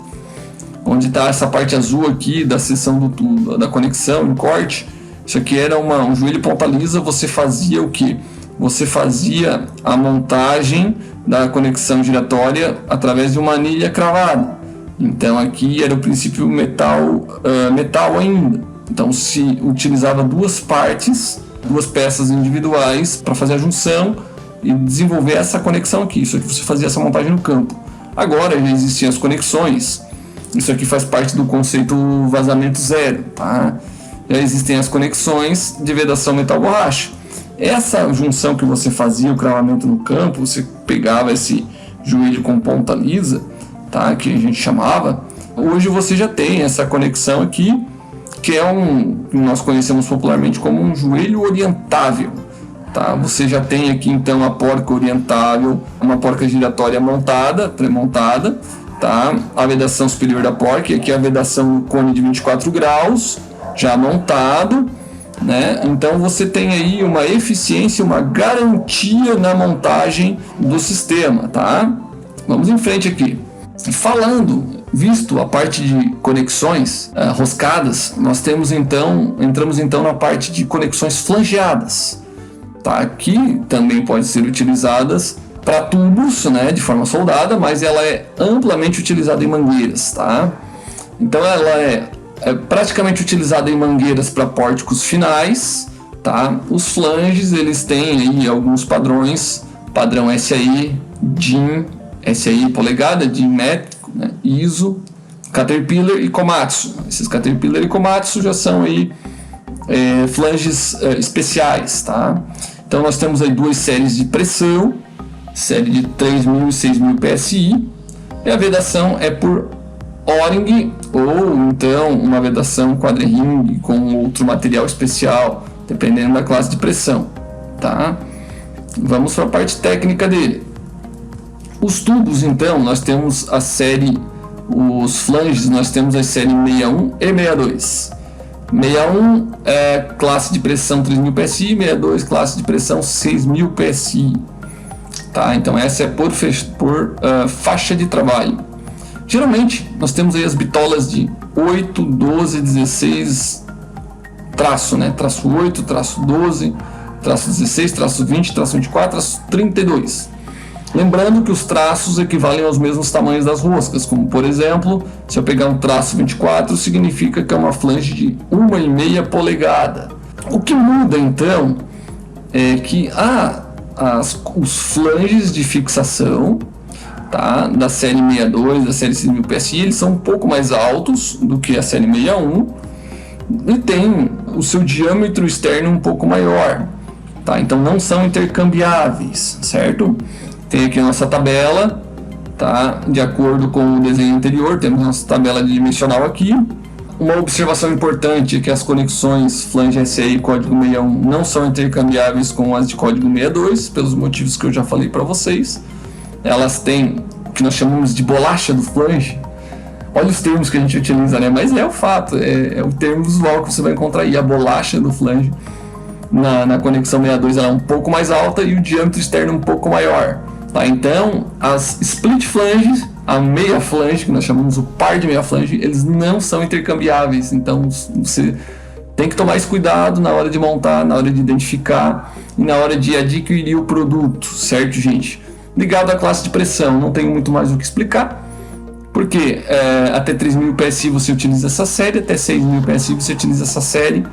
onde está essa parte azul aqui da seção do tubo, da conexão em corte. Isso aqui era um joelho ponta lisa. Você fazia o que? Você fazia a montagem da conexão giratória através de uma anilha cravada. Então aqui era o princípio metal ainda. Então se utilizava duas peças individuais para fazer a junção e desenvolver essa conexão aqui. Isso aqui você fazia essa montagem no campo. Agora já existiam as conexões. Isso aqui faz parte do conceito vazamento zero, tá? Já existem as conexões de vedação metal-borracha. Essa junção que você fazia, o cravamento no campo, você pegava esse joelho com ponta lisa, tá? Que a gente chamava. Hoje você já tem essa conexão aqui, que é que nós conhecemos popularmente como um joelho orientável. Tá? Você já tem aqui então a porca orientável, uma porca giratória pré-montada, tá? A vedação superior da porca, aqui a vedação no cone de 24 graus, já montado, né? Então você tem aí uma eficiência, uma garantia na montagem do sistema, tá? Vamos em frente aqui. Visto a parte de conexões roscadas, nós entramos então na parte de conexões flangeadas, tá? Que também pode ser utilizadas para tubos, né, de forma soldada, mas ela é amplamente utilizada em mangueiras, tá? Então ela é praticamente utilizada em mangueiras para pórticos finais, tá? Os flanges, eles têm aí alguns padrões, padrão SAE, DIN, SAE polegada, DIN métrico, né? ISO, Caterpillar e Komatsu. Esses Caterpillar e Komatsu já são aí flanges especiais, tá? Então nós temos aí duas séries de pressão, série de 3.000 e 6.000 PSI, e a vedação é por O-ring ou então uma vedação quadri-ring com outro material especial, dependendo da classe de pressão, tá? Vamos para a parte técnica dele. Os tubos, então, nós temos os flanges, nós temos a série 61 e 62. 61 é classe de pressão 3.000 PSI, 62 classe de pressão 6.000 PSI. Tá? Então essa é por faixa de trabalho. Geralmente nós temos aí as bitolas de 8, 12, 16 traço, né? Traço 8, traço 12, traço 16, traço 20, traço 24, traço 32. Lembrando que os traços equivalem aos mesmos tamanhos das roscas, como por exemplo, se eu pegar um traço 24, significa que é uma flange de 1,5 polegada. O que muda então é que os flanges de fixação, tá, da série 62, da série 6.000 PSI, eles são um pouco mais altos do que a série 61 e tem o seu diâmetro externo um pouco maior, tá? Então não são intercambiáveis, certo? Tem aqui a nossa tabela, tá? De acordo com o desenho anterior, temos a nossa tabela dimensional aqui. Uma observação importante é que as conexões flange SAE e código 61 não são intercambiáveis com as de código 62, pelos motivos que eu já falei para vocês. Elas têm o que nós chamamos de bolacha do flange. Olha os termos que a gente utiliza, né? Mas é o fato, é o termo usual que você vai encontrar aí, a bolacha do flange. Na conexão 62 ela é um pouco mais alta e o diâmetro externo um pouco maior. Tá? Então, as split flanges, a meia flange, que nós chamamos o par de meia flange, eles não são intercambiáveis. Então, você tem que tomar esse cuidado na hora de montar, na hora de identificar e na hora de adquirir o produto, certo, gente? Ligado à classe de pressão, não tenho muito mais o que explicar, porque até 3.000 PSI você utiliza essa série, até 6.000 PSI você utiliza essa série.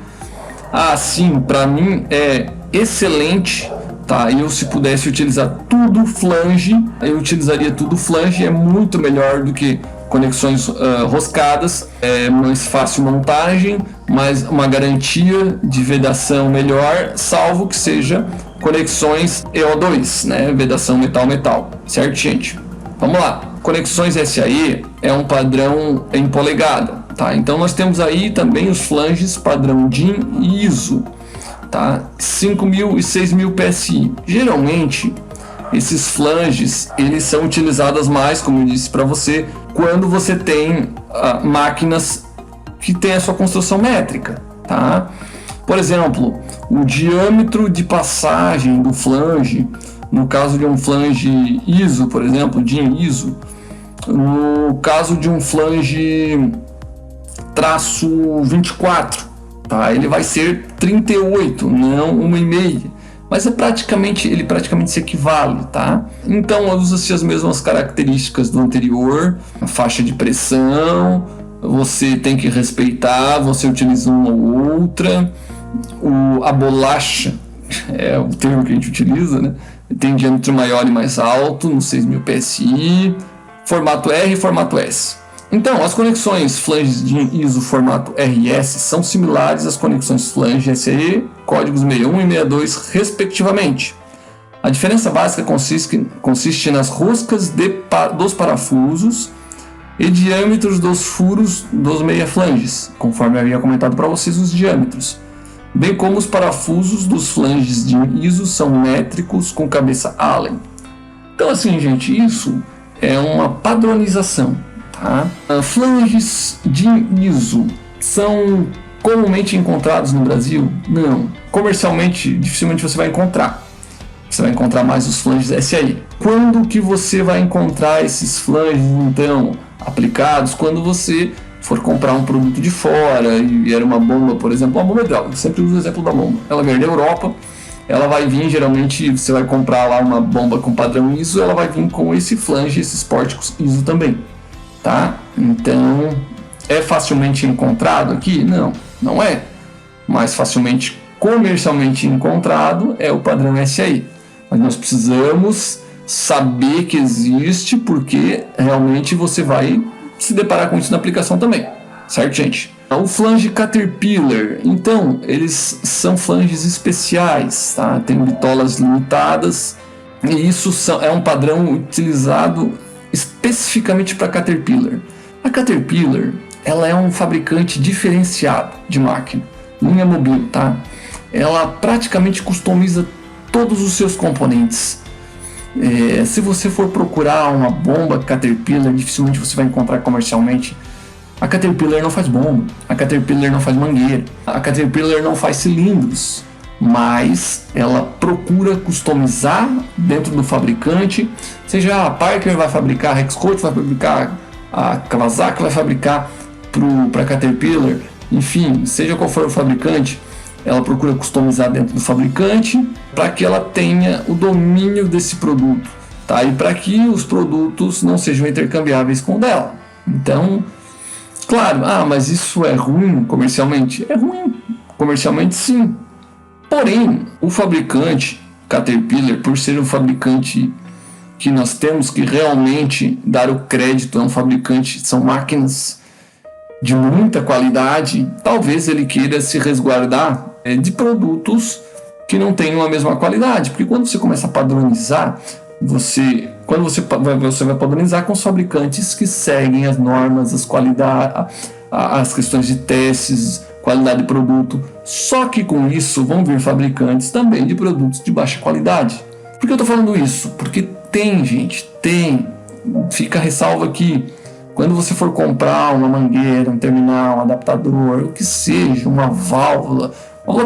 Sim, para mim é excelente. Tá, eu se pudesse utilizar tudo flange, eu utilizaria tudo flange, é muito melhor do que conexões roscadas, é mais fácil montagem, mas uma garantia de vedação melhor, salvo que seja conexões EO2, né, vedação metal-metal, certo, gente? Vamos lá, conexões SAE é um padrão em polegada, tá? Então nós temos aí também os flanges padrão DIN e ISO, tá? 5.000 e 6.000 PSI. Geralmente, esses flanges, eles são utilizados mais, como eu disse para você, quando você tem máquinas que têm a sua construção métrica, tá? Por exemplo, o diâmetro de passagem do flange no caso de um flange ISO, por exemplo, DIN ISO. No caso de um flange traço 24, tá? Ele vai ser 38, não 1,5. Mas ele praticamente se equivale, tá? Então usa-se as mesmas características do anterior, a faixa de pressão, você tem que respeitar, você utiliza uma ou outra, a bolacha é o termo que a gente utiliza, né? Tem diâmetro maior e mais alto, no 6.000 PSI, formato R e formato S. Então, as conexões flanges de ISO formato RS são similares às conexões flange SAE, códigos 61 e 62, respectivamente. A diferença básica consiste nas roscas dos parafusos e diâmetros dos furos dos meia-flanges, conforme eu havia comentado para vocês os diâmetros, bem como os parafusos dos flanges de ISO são métricos com cabeça Allen. Então, assim, gente, isso é uma padronização. Tá? Flanges de ISO são comumente encontrados no Brasil? Não. Comercialmente, dificilmente você vai encontrar. Você vai encontrar mais os flanges SAE. Quando que você vai encontrar esses flanges, então, aplicados? Quando você for comprar um produto de fora e era uma bomba, por exemplo, uma bomba hidráulica. Eu sempre uso o exemplo da bomba. Ela vem da Europa, ela vai vir, geralmente, você vai comprar lá uma bomba com padrão ISO, ela vai vir com esse flange, esses pórticos ISO também. Tá? Então, é facilmente encontrado aqui? Não, não é. Mais facilmente comercialmente encontrado é o padrão SAE. Mas nós precisamos saber que existe, porque realmente você vai se deparar com isso na aplicação também. Certo, gente? O flange Caterpillar, então, eles são flanges especiais, tá? Tem bitolas limitadas, e isso é um padrão utilizado especificamente para Caterpillar. A Caterpillar, ela é um fabricante diferenciado de máquina, linha Mobil, tá? Ela praticamente customiza todos os seus componentes. Se você for procurar uma bomba Caterpillar, dificilmente você vai encontrar comercialmente. A Caterpillar não faz bomba, a Caterpillar não faz mangueira, a Caterpillar não faz cilindros, mas ela procura customizar dentro do fabricante, seja a Parker vai fabricar, a Rexcoat vai fabricar, a Kawasaki vai fabricar para a Caterpillar, enfim, seja qual for o fabricante, ela procura customizar dentro do fabricante para que ela tenha o domínio desse produto, tá? E para que os produtos não sejam intercambiáveis com o dela. Então, claro, mas isso é ruim comercialmente? É ruim, comercialmente sim. Porém, o fabricante Caterpillar, por ser um fabricante que nós temos que realmente dar o crédito a um fabricante, são máquinas de muita qualidade, talvez ele queira se resguardar de produtos que não tenham a mesma qualidade, porque quando você começa a padronizar, você vai padronizar com os fabricantes que seguem as normas, as qualidades, as questões de testes, qualidade de produto. Só que com isso vão vir fabricantes também de produtos de baixa qualidade. Por que eu estou falando isso? Porque tem, gente, fica a ressalva aqui. Quando você for comprar uma mangueira, um terminal, um adaptador, o que seja, uma válvula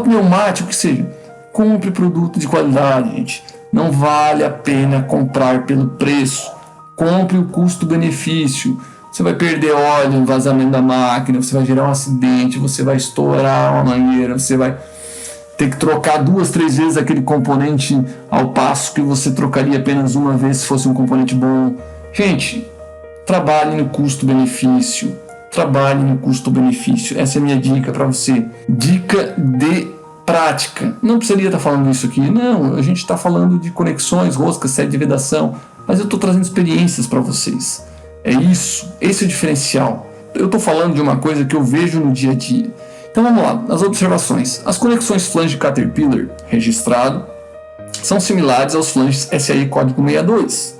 pneumática, o que seja, compre produto de qualidade, gente. Não vale a pena comprar pelo preço. Compre o custo-benefício. Você vai perder óleo no vazamento da máquina, você vai gerar um acidente, você vai estourar uma mangueira, você vai ter que trocar 2, 3 vezes aquele componente, ao passo que você trocaria apenas uma vez se fosse um componente bom. Gente, trabalhe no custo-benefício. Trabalhe no custo-benefício. Essa é a minha dica para você. Dica de prática. Não precisaria estar falando isso aqui. Não, a gente está falando de conexões, roscas, sede de vedação. Mas eu estou trazendo experiências para vocês. É isso. Esse é o diferencial. Eu estou falando de uma coisa que eu vejo no dia a dia. Então vamos lá. As observações. As conexões flange Caterpillar registrado são similares aos flanges SAE código 62.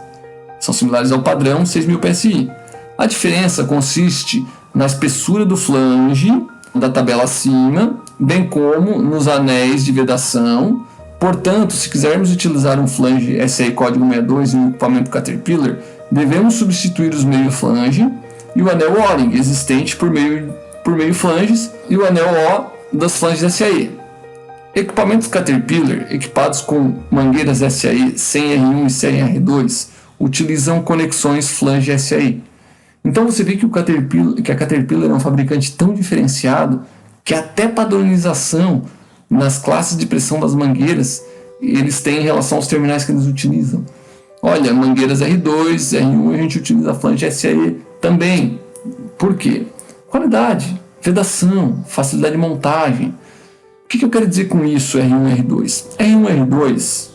São similares ao padrão 6.000 PSI. A diferença consiste na espessura do flange da tabela acima, bem como nos anéis de vedação. Portanto, se quisermos utilizar um flange SAE código 62 em um equipamento Caterpillar, devemos substituir os meio flange e o anel O-ring existente por meio flanges e o anel O das flanges SAE. Equipamentos Caterpillar equipados com mangueiras SAE sem R1 e sem R2 utilizam conexões flange SAE. Então você vê que a Caterpillar é um fabricante tão diferenciado que até padronização nas classes de pressão das mangueiras eles têm em relação aos terminais que eles utilizam. Olha, mangueiras R2, R1 a gente utiliza flange SAE também. Por quê? Qualidade, vedação, facilidade de montagem. O que eu quero dizer com isso, R1 e R2? R1 e R2,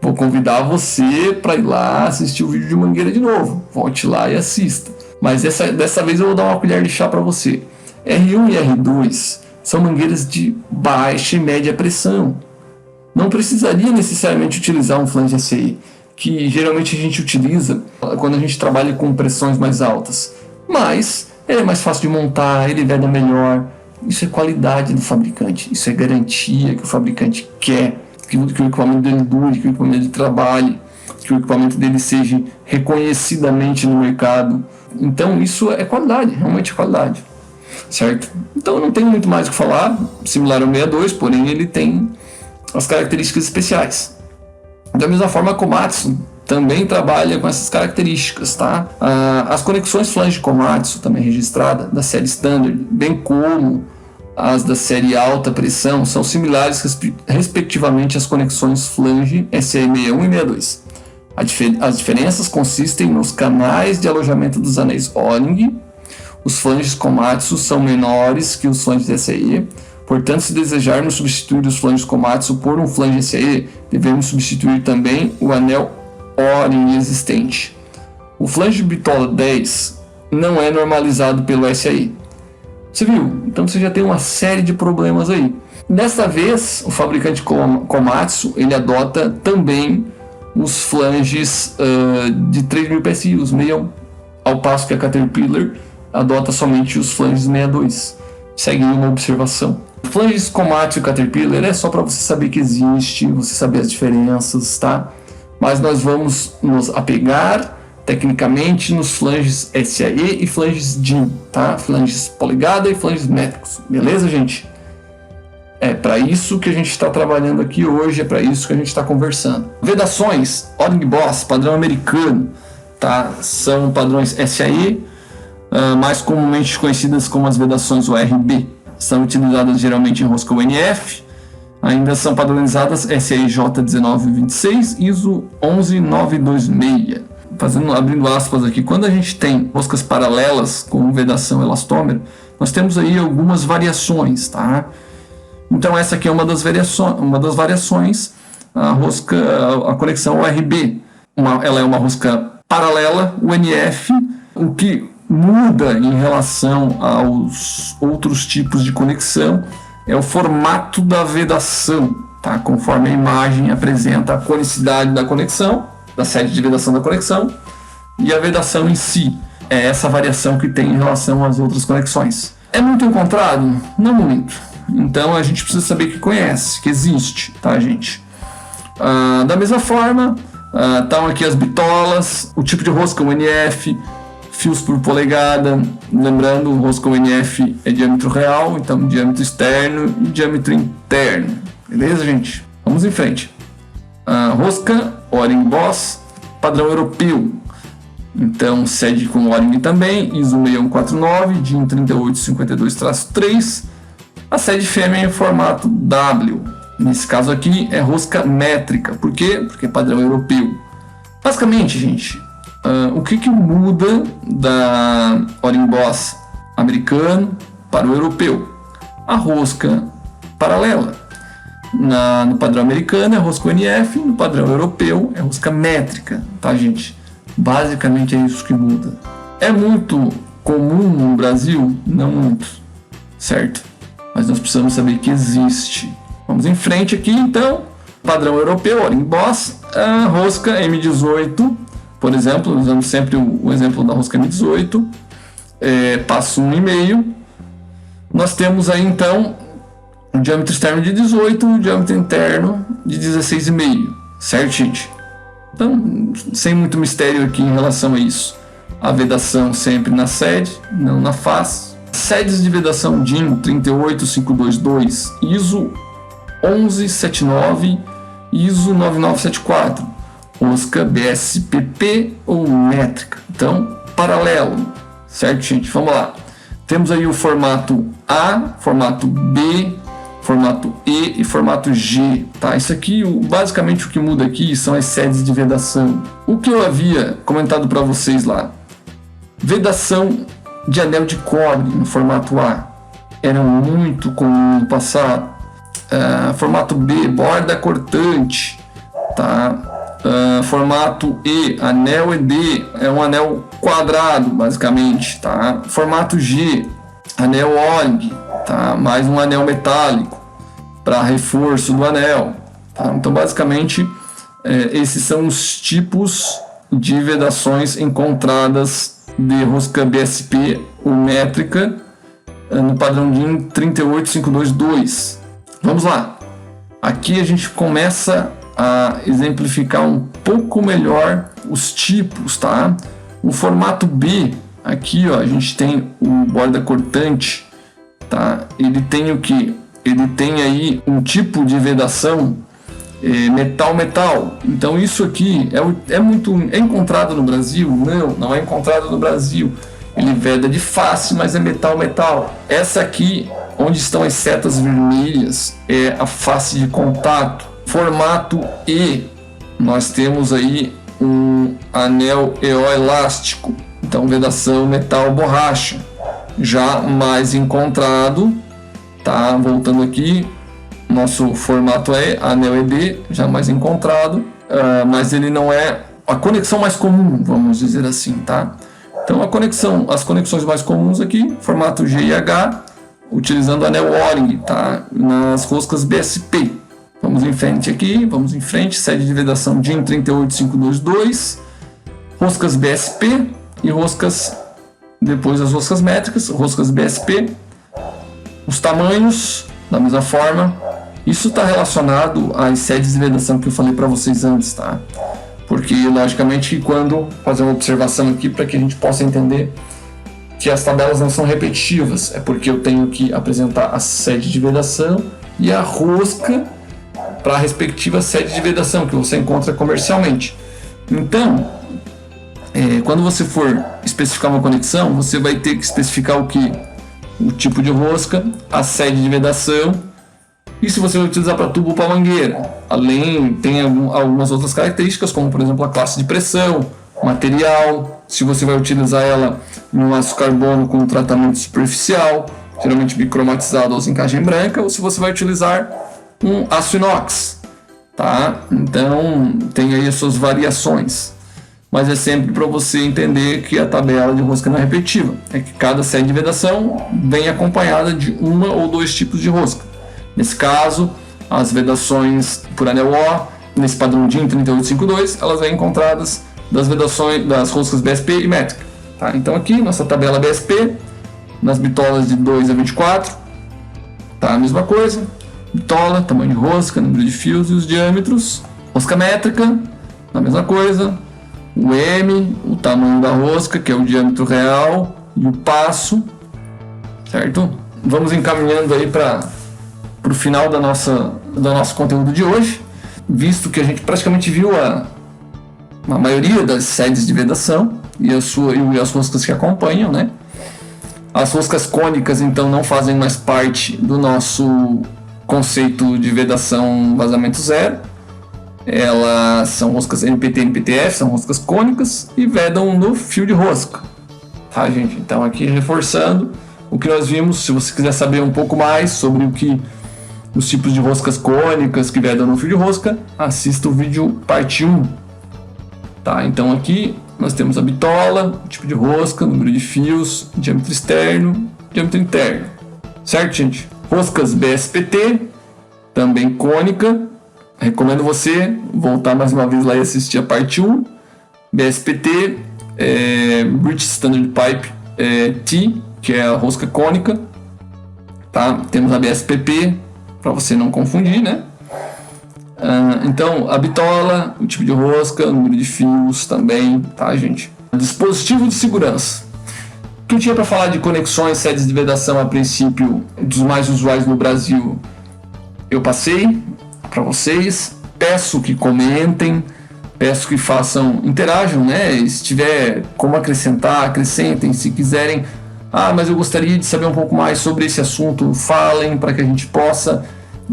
vou convidar você para ir lá assistir o vídeo de mangueira de novo. Volte lá e assista. Mas dessa vez eu vou dar uma colher de chá para você. R1 e R2 são mangueiras de baixa e média pressão. Não precisaria necessariamente utilizar um flange SAE, que geralmente a gente utiliza quando a gente trabalha com pressões mais altas. Mas ele é mais fácil de montar, ele veda melhor. Isso é qualidade do fabricante, isso é garantia que o fabricante quer, que o equipamento dele dure, que o equipamento dele trabalhe, que o equipamento dele seja reconhecidamente no mercado. Então isso é qualidade, realmente é qualidade, certo? Então não tem muito mais o que falar, similar ao 62, porém ele tem as características especiais. Da mesma forma, a Komatsu também trabalha com essas características, tá? As conexões flange Komatsu, também registrada, da série Standard, bem como as da série alta pressão, são similares respectivamente às conexões flange SAE61 e 62. As diferenças consistem nos canais de alojamento dos anéis O-ring. Os flanges Komatsu são menores que os flanges SAE. Portanto, se desejarmos substituir os flanges Komatsu por um flange SAE, devemos substituir também o anel O-ring existente. O flange Bitola 10 não é normalizado pelo SAE. Você viu? Então você já tem uma série de problemas aí. Desta vez, o fabricante Komatsu ele adota também os flanges de 3.000 PSI, os meião, ao passo que a Caterpillar adota somente os flanges 62. Segue uma observação. Flanges Komatsu e Caterpillar é só para você saber que existe, você saber as diferenças, tá? Mas nós vamos nos apegar tecnicamente nos flanges SAE e flanges DIN, tá? Flanges poligada e flanges métricos, beleza, gente? É para isso que a gente está trabalhando aqui hoje, é para isso que a gente está conversando. Vedações O-ring Boss, padrão americano, tá? São padrões SAE, mais comumente conhecidas como as vedações ORB. São utilizadas geralmente em rosca UNF, ainda são padronizadas SAE J1926, ISO 11926. Abrindo aspas aqui, quando a gente tem roscas paralelas com vedação elastômero, nós temos aí algumas variações, tá? Então essa aqui é uma das variações, a conexão ORB. Ela é uma rosca paralela UNF, o que muda em relação aos outros tipos de conexão é o formato da vedação, tá? Conforme a imagem apresenta a conicidade da conexão, da sede de vedação da conexão, e a vedação em si. É essa variação que tem em relação às outras conexões. É muito encontrado? Não muito. Então a gente precisa saber que conhece, que existe, tá, gente? Da mesma forma, estão aqui as bitolas, o tipo de rosca UNF, fios por polegada. Lembrando, o rosca UNF é diâmetro real, então diâmetro externo e diâmetro interno. Beleza, gente? Vamos em frente. Rosca O-ring Boss, padrão europeu. Então, sede com O-ring também, ISO 6149, DIN 3852-3. A sede fêmea é em formato W. Nesse caso aqui é rosca métrica. Por quê? Porque é padrão europeu. Basicamente, gente, o que muda da O-ring Boss americano para o europeu? A rosca paralela. No padrão americano é rosca UNF, no padrão europeu é rosca métrica, tá, gente? Basicamente é isso que muda. É muito comum no Brasil? Não muito, certo? Mas nós precisamos saber que existe. Vamos em frente aqui, então. Padrão europeu, O-ring Boss, a rosca M18, por exemplo, usamos sempre o exemplo da rosca M18, passo 1,5. Nós temos aí, então, o diâmetro externo de 18 e o diâmetro interno de 16,5, certo, gente? Então, sem muito mistério aqui em relação a isso. A vedação sempre na sede, não na face. Sedes de vedação DIN 38522, ISO 1179 ISO 9974, rosca BSPP ou métrica. Então, paralelo, certo, gente? Vamos lá. Temos aí o formato A, formato B, formato E e formato G, tá? Isso aqui, basicamente o que muda aqui são as sedes de vedação. O que eu havia comentado para vocês lá, vedação de anel de cobre no formato A era muito comum no passado. Formato B, borda cortante, tá? Formato E, anel ED, é um anel quadrado basicamente, tá? Formato G, anel OLG, tá? Mais um anel metálico para reforço do anel, tá? Então basicamente esses são os tipos de vedações encontradas de rosca BSP ou métrica no padrão DIN 38522. Vamos lá, aqui a gente começa a exemplificar um pouco melhor os tipos, tá? O formato B, aqui ó, a gente tem o borda cortante, tá? Ele tem o que? Ele tem aí um tipo de vedação metal-metal. Então isso aqui é encontrado no Brasil? Não é encontrado no Brasil. Ele veda de face, mas é metal-metal. Essa aqui, onde estão as setas vermelhas, é a face de contato. Formato E, nós temos aí um anel EO elástico, então vedação metal borracha. Já mais encontrado, tá? Voltando aqui, nosso formato é anel ED, já mais encontrado, mas ele não é a conexão mais comum, vamos dizer assim, tá? Então as conexões mais comuns aqui, formato G e H, utilizando anel O-ring, tá? Nas roscas BSP. Vamos em frente aqui, sede de vedação DIN 38522, roscas BSP e depois as roscas métricas, roscas BSP, os tamanhos da mesma forma. Isso está relacionado às sedes de vedação que eu falei para vocês antes, tá? Porque logicamente quando fazer uma observação aqui para que a gente possa entender que as tabelas não são repetitivas, é porque eu tenho que apresentar a sede de vedação e a rosca para a respectiva sede de vedação que você encontra comercialmente. Então, quando você for especificar uma conexão, você vai ter que especificar o que? O tipo de rosca, a sede de vedação e se você vai utilizar para tubo ou para mangueira. Além, tem algumas outras características, como por exemplo a classe de pressão, material, se você vai utilizar ela no aço carbono com tratamento superficial, geralmente bicromatizado ou zincagem branca, ou se você vai utilizar um aço inox, tá? Então tem aí as suas variações, mas é sempre para você entender que a tabela de rosca não é repetitiva, é que cada sede de vedação vem acompanhada de uma ou dois tipos de rosca. Nesse caso, as vedações por anel O, nesse padrão DIN 3852, elas vêm encontradas das roscas BSP e métrica, tá? Então aqui nossa tabela BSP, nas bitolas de 2 a 24, tá? A mesma coisa. Bitola, tamanho de rosca, número de fios e os diâmetros. Rosca métrica, a mesma coisa. O M, o tamanho da rosca, que é o diâmetro real, e o passo, certo? Vamos encaminhando aí para o final do nosso conteúdo de hoje, visto que a gente praticamente viu a maioria das sedes de vedação e as roscas que acompanham, né? As roscas cônicas, então, não fazem mais parte do nosso conceito de vedação vazamento zero. Elas são roscas NPT e NPTF, são roscas cônicas e vedam no fio de rosca, tá, gente? Então aqui reforçando o que nós vimos. Se você quiser saber um pouco mais sobre os tipos de roscas cônicas que vedam no fio de rosca, assista o vídeo parte 1, tá? Então aqui nós temos a bitola, o tipo de rosca, número de fios, diâmetro externo, diâmetro interno, certo, gente? Roscas BSPT, também cônica. Recomendo você voltar mais uma vez lá e assistir a parte 1. BSPT, British Standard Pipe T, que é a rosca cônica, tá? Temos a BSPP, para você não confundir, né? Então, a bitola, o tipo de rosca, o número de fios também, tá, gente? Dispositivo de segurança. O que eu tinha para falar de conexões, sedes de vedação a princípio, dos mais usuais no Brasil, eu passei para vocês. Peço que comentem, peço que façam, interajam, né? Se tiver como acrescentar, acrescentem. Se quiserem, mas eu gostaria de saber um pouco mais sobre esse assunto, falem para que a gente possa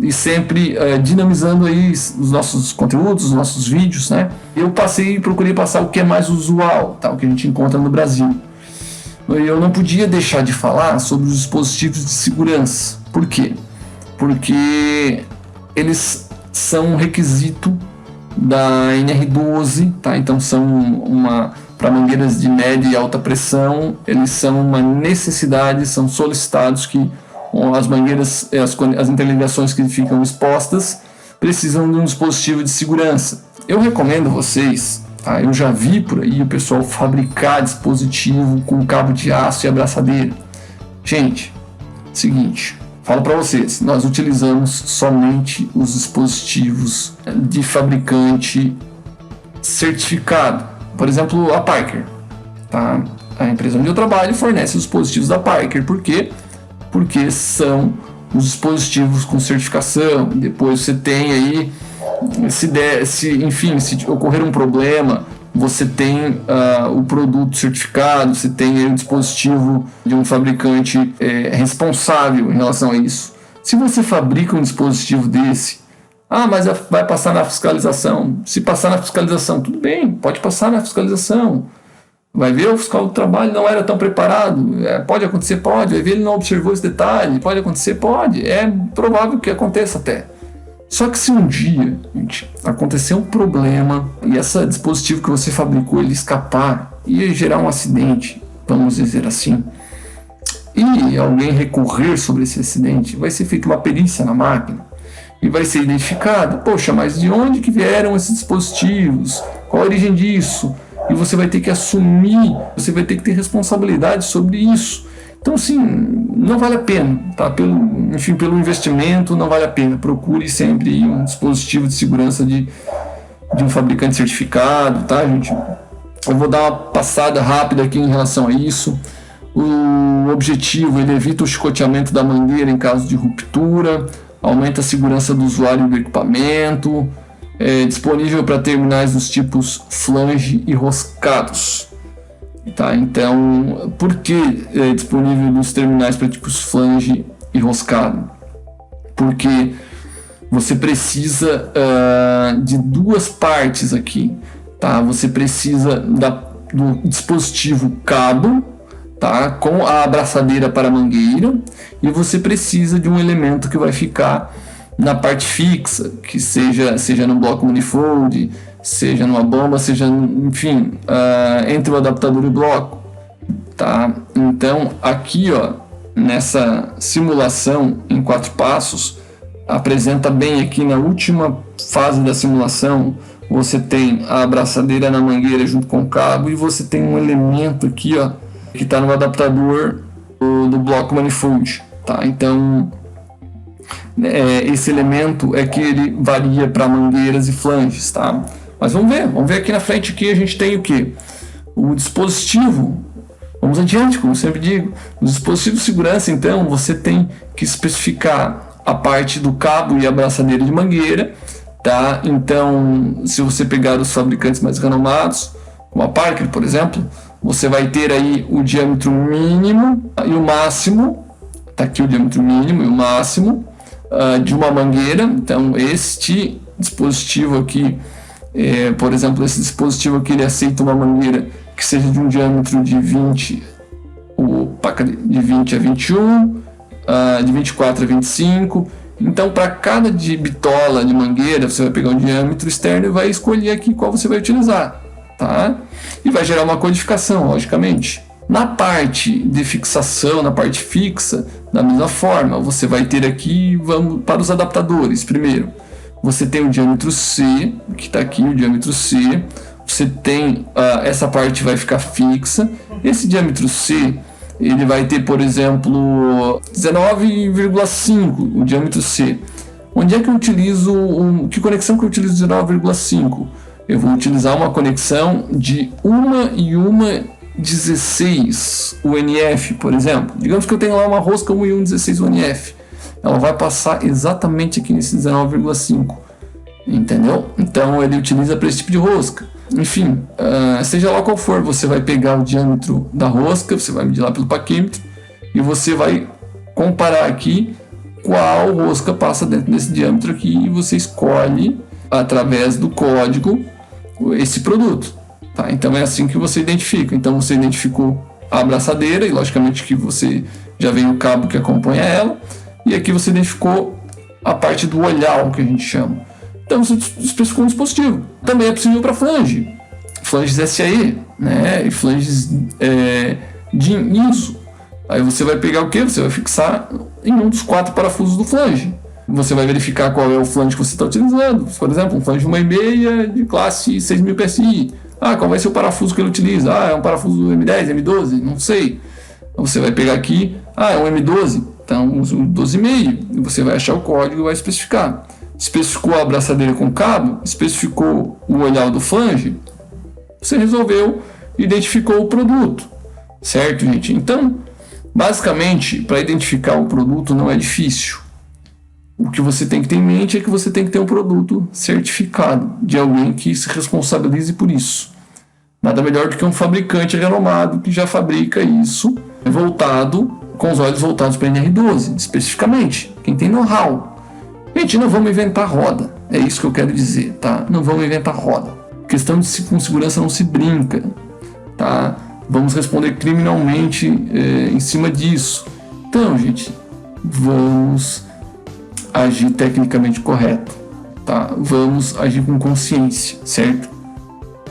ir sempre dinamizando aí os nossos conteúdos, os nossos vídeos, né? Eu procurei passar o que é mais usual, tá? O que a gente encontra no Brasil. Eu não podia deixar de falar sobre os dispositivos de segurança. Por quê? Porque eles são um requisito da NR12, tá? Então para mangueiras de média e alta pressão, eles são uma necessidade, são solicitados que as mangueiras, as interligações que ficam expostas, precisam de um dispositivo de segurança. Eu recomendo vocês, tá? Eu já vi por aí o pessoal fabricar dispositivo com cabo de aço e abraçadeira. Gente, seguinte, falo para vocês, nós utilizamos somente os dispositivos de fabricante certificado. Por exemplo, a Parker, tá? A empresa onde eu trabalho fornece os dispositivos da Parker. Por quê? Porque são os dispositivos com certificação. Depois você tem aí, se ocorrer um problema, você tem o produto certificado, você tem aí o dispositivo de um fabricante responsável em relação a isso. Se você fabrica um dispositivo desse, mas vai passar na fiscalização. Se passar na fiscalização, tudo bem, pode passar na fiscalização. Vai ver, o fiscal do trabalho não era tão preparado. Pode acontecer, pode. Vai ver, ele não observou esse detalhe. Pode acontecer, pode. É provável que aconteça até. Só que se um dia, gente, acontecer um problema e esse dispositivo que você fabricou ele escapar e gerar um acidente, vamos dizer assim, e alguém recorrer sobre esse acidente, vai ser feita uma perícia na máquina e vai ser identificado, poxa, mas de onde que vieram esses dispositivos? Qual a origem disso? E você vai ter que assumir, você vai ter que ter responsabilidade sobre isso. Então, assim, não vale a pena, tá? Pelo investimento, não vale a pena. Procure sempre um dispositivo de segurança de um fabricante certificado, tá, gente? Eu vou dar uma passada rápida aqui em relação a isso. O objetivo, ele evita o chicoteamento da mangueira em caso de ruptura, aumenta a segurança do usuário e do equipamento, é disponível para terminais dos tipos flange e roscados. Tá, então, por que é disponível nos terminais para tipos flange e roscado? Porque você precisa de duas partes aqui, tá? Você precisa do dispositivo cabo, tá? Com a abraçadeira para a mangueira, e você precisa de um elemento que vai ficar na parte fixa, que seja no bloco manifold, seja numa bomba, seja, enfim, entre o adaptador e o bloco, tá? Então, aqui, ó, nessa simulação em 4 passos, apresenta bem aqui na última fase da simulação, você tem a abraçadeira na mangueira junto com o cabo e você tem um elemento aqui, ó, que está no adaptador do bloco manifold, tá? Então, esse elemento é que ele varia para mangueiras e flanges, tá? Mas vamos ver aqui na frente que a gente tem o que? O dispositivo. Vamos adiante, como sempre digo. Os dispositivos de segurança, então, você tem que especificar a parte do cabo e a abraçadeira de mangueira, tá? Então, se você pegar os fabricantes mais renomados, como a Parker, por exemplo, você vai ter aí o diâmetro mínimo e o máximo, tá aqui o diâmetro mínimo e o máximo de uma mangueira. Então, este dispositivo aqui, por exemplo, esse dispositivo aqui, ele aceita uma mangueira que seja de um diâmetro de 20 a 21, de 24 a 25. Então, para cada bitola de mangueira, você vai pegar um diâmetro externo e vai escolher aqui qual você vai utilizar, tá? E vai gerar uma codificação, logicamente. Na parte de fixação, na parte fixa, da mesma forma, você vai ter aqui, vamos para os adaptadores. Primeiro, você tem o diâmetro C, que está aqui, o diâmetro C. Você tem, essa parte vai ficar fixa. Esse diâmetro C, ele vai ter, por exemplo, 19,5, o diâmetro C. Onde é que eu utilizo, que conexão que eu utilizo 19,5? Eu vou utilizar uma conexão de 1,16 UNF, por exemplo. Digamos que eu tenho lá uma rosca 1,16 UNF. ela vai passar exatamente aqui nesse 19,5, entendeu? Então ele utiliza para esse tipo de rosca. Enfim, seja lá qual for, você vai pegar o diâmetro da rosca, você vai medir lá pelo paquímetro e você vai comparar aqui qual rosca passa dentro desse diâmetro aqui e você escolhe através do código esse produto, tá? Então é assim que você identifica. Então você identificou a abraçadeira e logicamente que você já vem o cabo que acompanha ela, e aqui você identificou a parte do olhar, que a gente chama. Então você especificou um dispositivo. Também é possível para flange, flanges SAE, né? E flanges de ISO. Aí você vai pegar o que? Você vai fixar em um dos 4 parafusos do flange. Você vai verificar qual é o flange que você está utilizando. Por exemplo, um flange 1,5 de classe 6000 PSI. Qual vai ser o parafuso que ele utiliza? É um parafuso M10, M12? Não sei. Então você vai pegar aqui, é um M12, então usa um 12,5. E você vai achar o código e vai especificar. Especificou a abraçadeira com cabo, especificou o olhar do flange, você resolveu, identificou o produto. Certo, gente? Então, basicamente, para identificar o produto não é difícil. O que você tem que ter em mente é que você tem que ter um produto certificado de alguém que se responsabilize por isso. Nada melhor do que um fabricante renomado que já fabrica isso com os olhos voltados para NR12, especificamente. Quem tem know-how. Gente, não vamos inventar roda. É isso que eu quero dizer, tá? Não vamos inventar roda. Questão com segurança não se brinca, tá? Vamos responder criminalmente em cima disso. Então, gente, vamos agir tecnicamente correto, tá? Vamos agir com consciência, certo?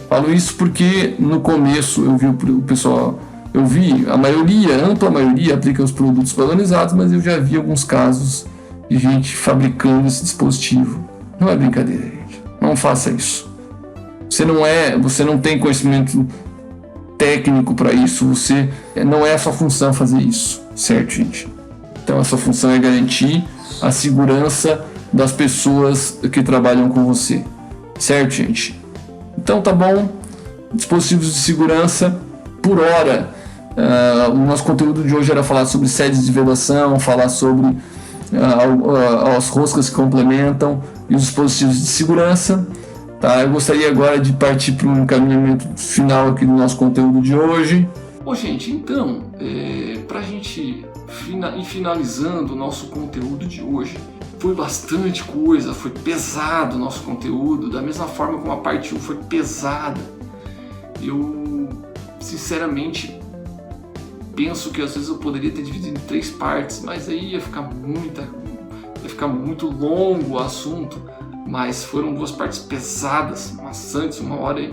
Falo isso porque no começo eu vi o pessoal, a ampla maioria aplica os produtos padronizados, mas eu já vi alguns casos de gente fabricando esse dispositivo. Não é brincadeira, gente. Não faça isso. Você não tem conhecimento técnico para isso, não é a sua função fazer isso, certo, gente? Então a sua função é garantir a segurança das pessoas que trabalham com você, certo, gente? Então tá bom, dispositivos de segurança por hora. O nosso conteúdo de hoje era falar sobre sedes de vedação, falar sobre as roscas que complementam e os dispositivos de segurança. Tá, eu gostaria agora de partir para um encaminhamento final aqui do nosso conteúdo de hoje. Bom, gente, então, para a gente ir finalizando o nosso conteúdo de hoje, foi bastante coisa, foi pesado o nosso conteúdo, da mesma forma como a parte 1 foi pesada. Eu, sinceramente, penso que às vezes eu poderia ter dividido em 3 partes, mas aí ia ficar muito longo o assunto. Mas foram 2 partes pesadas, maçantes, 1 hora aí.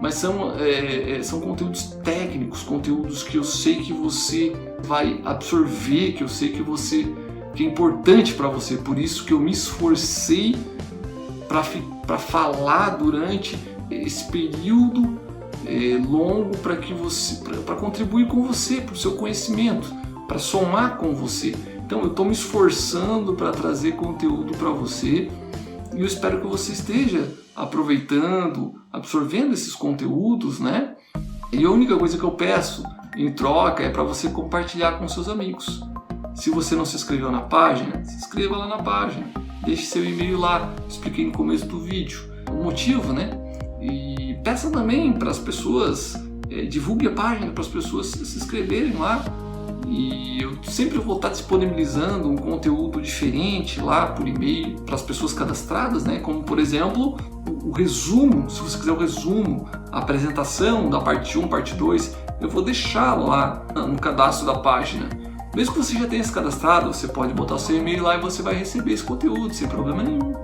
Mas são conteúdos técnicos, conteúdos que eu sei que você vai absorver, que eu sei que é importante para você. Por isso que eu me esforcei para falar durante esse período longo para contribuir com você, para o seu conhecimento, para somar com você. Então eu estou me esforçando para trazer conteúdo para você. E eu espero que você esteja aproveitando, absorvendo esses conteúdos, né? E a única coisa que eu peço em troca é para você compartilhar com seus amigos. Se você não se inscreveu na página, se inscreva lá na página. Deixe seu e-mail lá, expliquei no começo do vídeo o motivo, né? E peça também para as pessoas, divulgue a página para as pessoas se inscreverem lá. E eu sempre vou estar disponibilizando um conteúdo diferente lá por e-mail para as pessoas cadastradas, né? Como por exemplo o resumo, se você quiser o resumo, a apresentação da parte 1, parte 2, eu vou deixar lá no cadastro da página. Mesmo que você já tenha se cadastrado, você pode botar o seu e-mail lá e você vai receber esse conteúdo sem problema nenhum.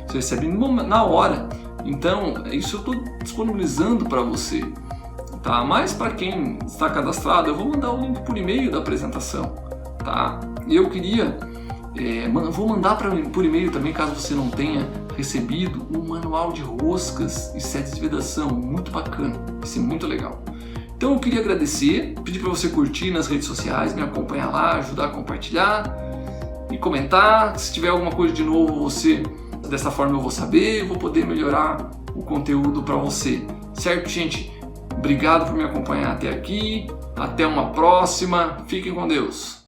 Você recebe na hora. Então, isso eu estou disponibilizando para você. Tá? Mas para quem está cadastrado, eu vou mandar o link por e-mail da apresentação. Tá? Eu queria, vou mandar por e-mail também, caso você não tenha recebido, um manual de roscas e sedes de vedação, muito bacana, vai ser muito legal. Então eu queria agradecer, pedir para você curtir nas redes sociais, me acompanhar lá, ajudar a compartilhar e comentar. Se tiver alguma coisa de novo, dessa forma eu vou saber, eu vou poder melhorar o conteúdo para você. Certo, gente? Obrigado por me acompanhar até aqui. Até uma próxima. Fiquem com Deus.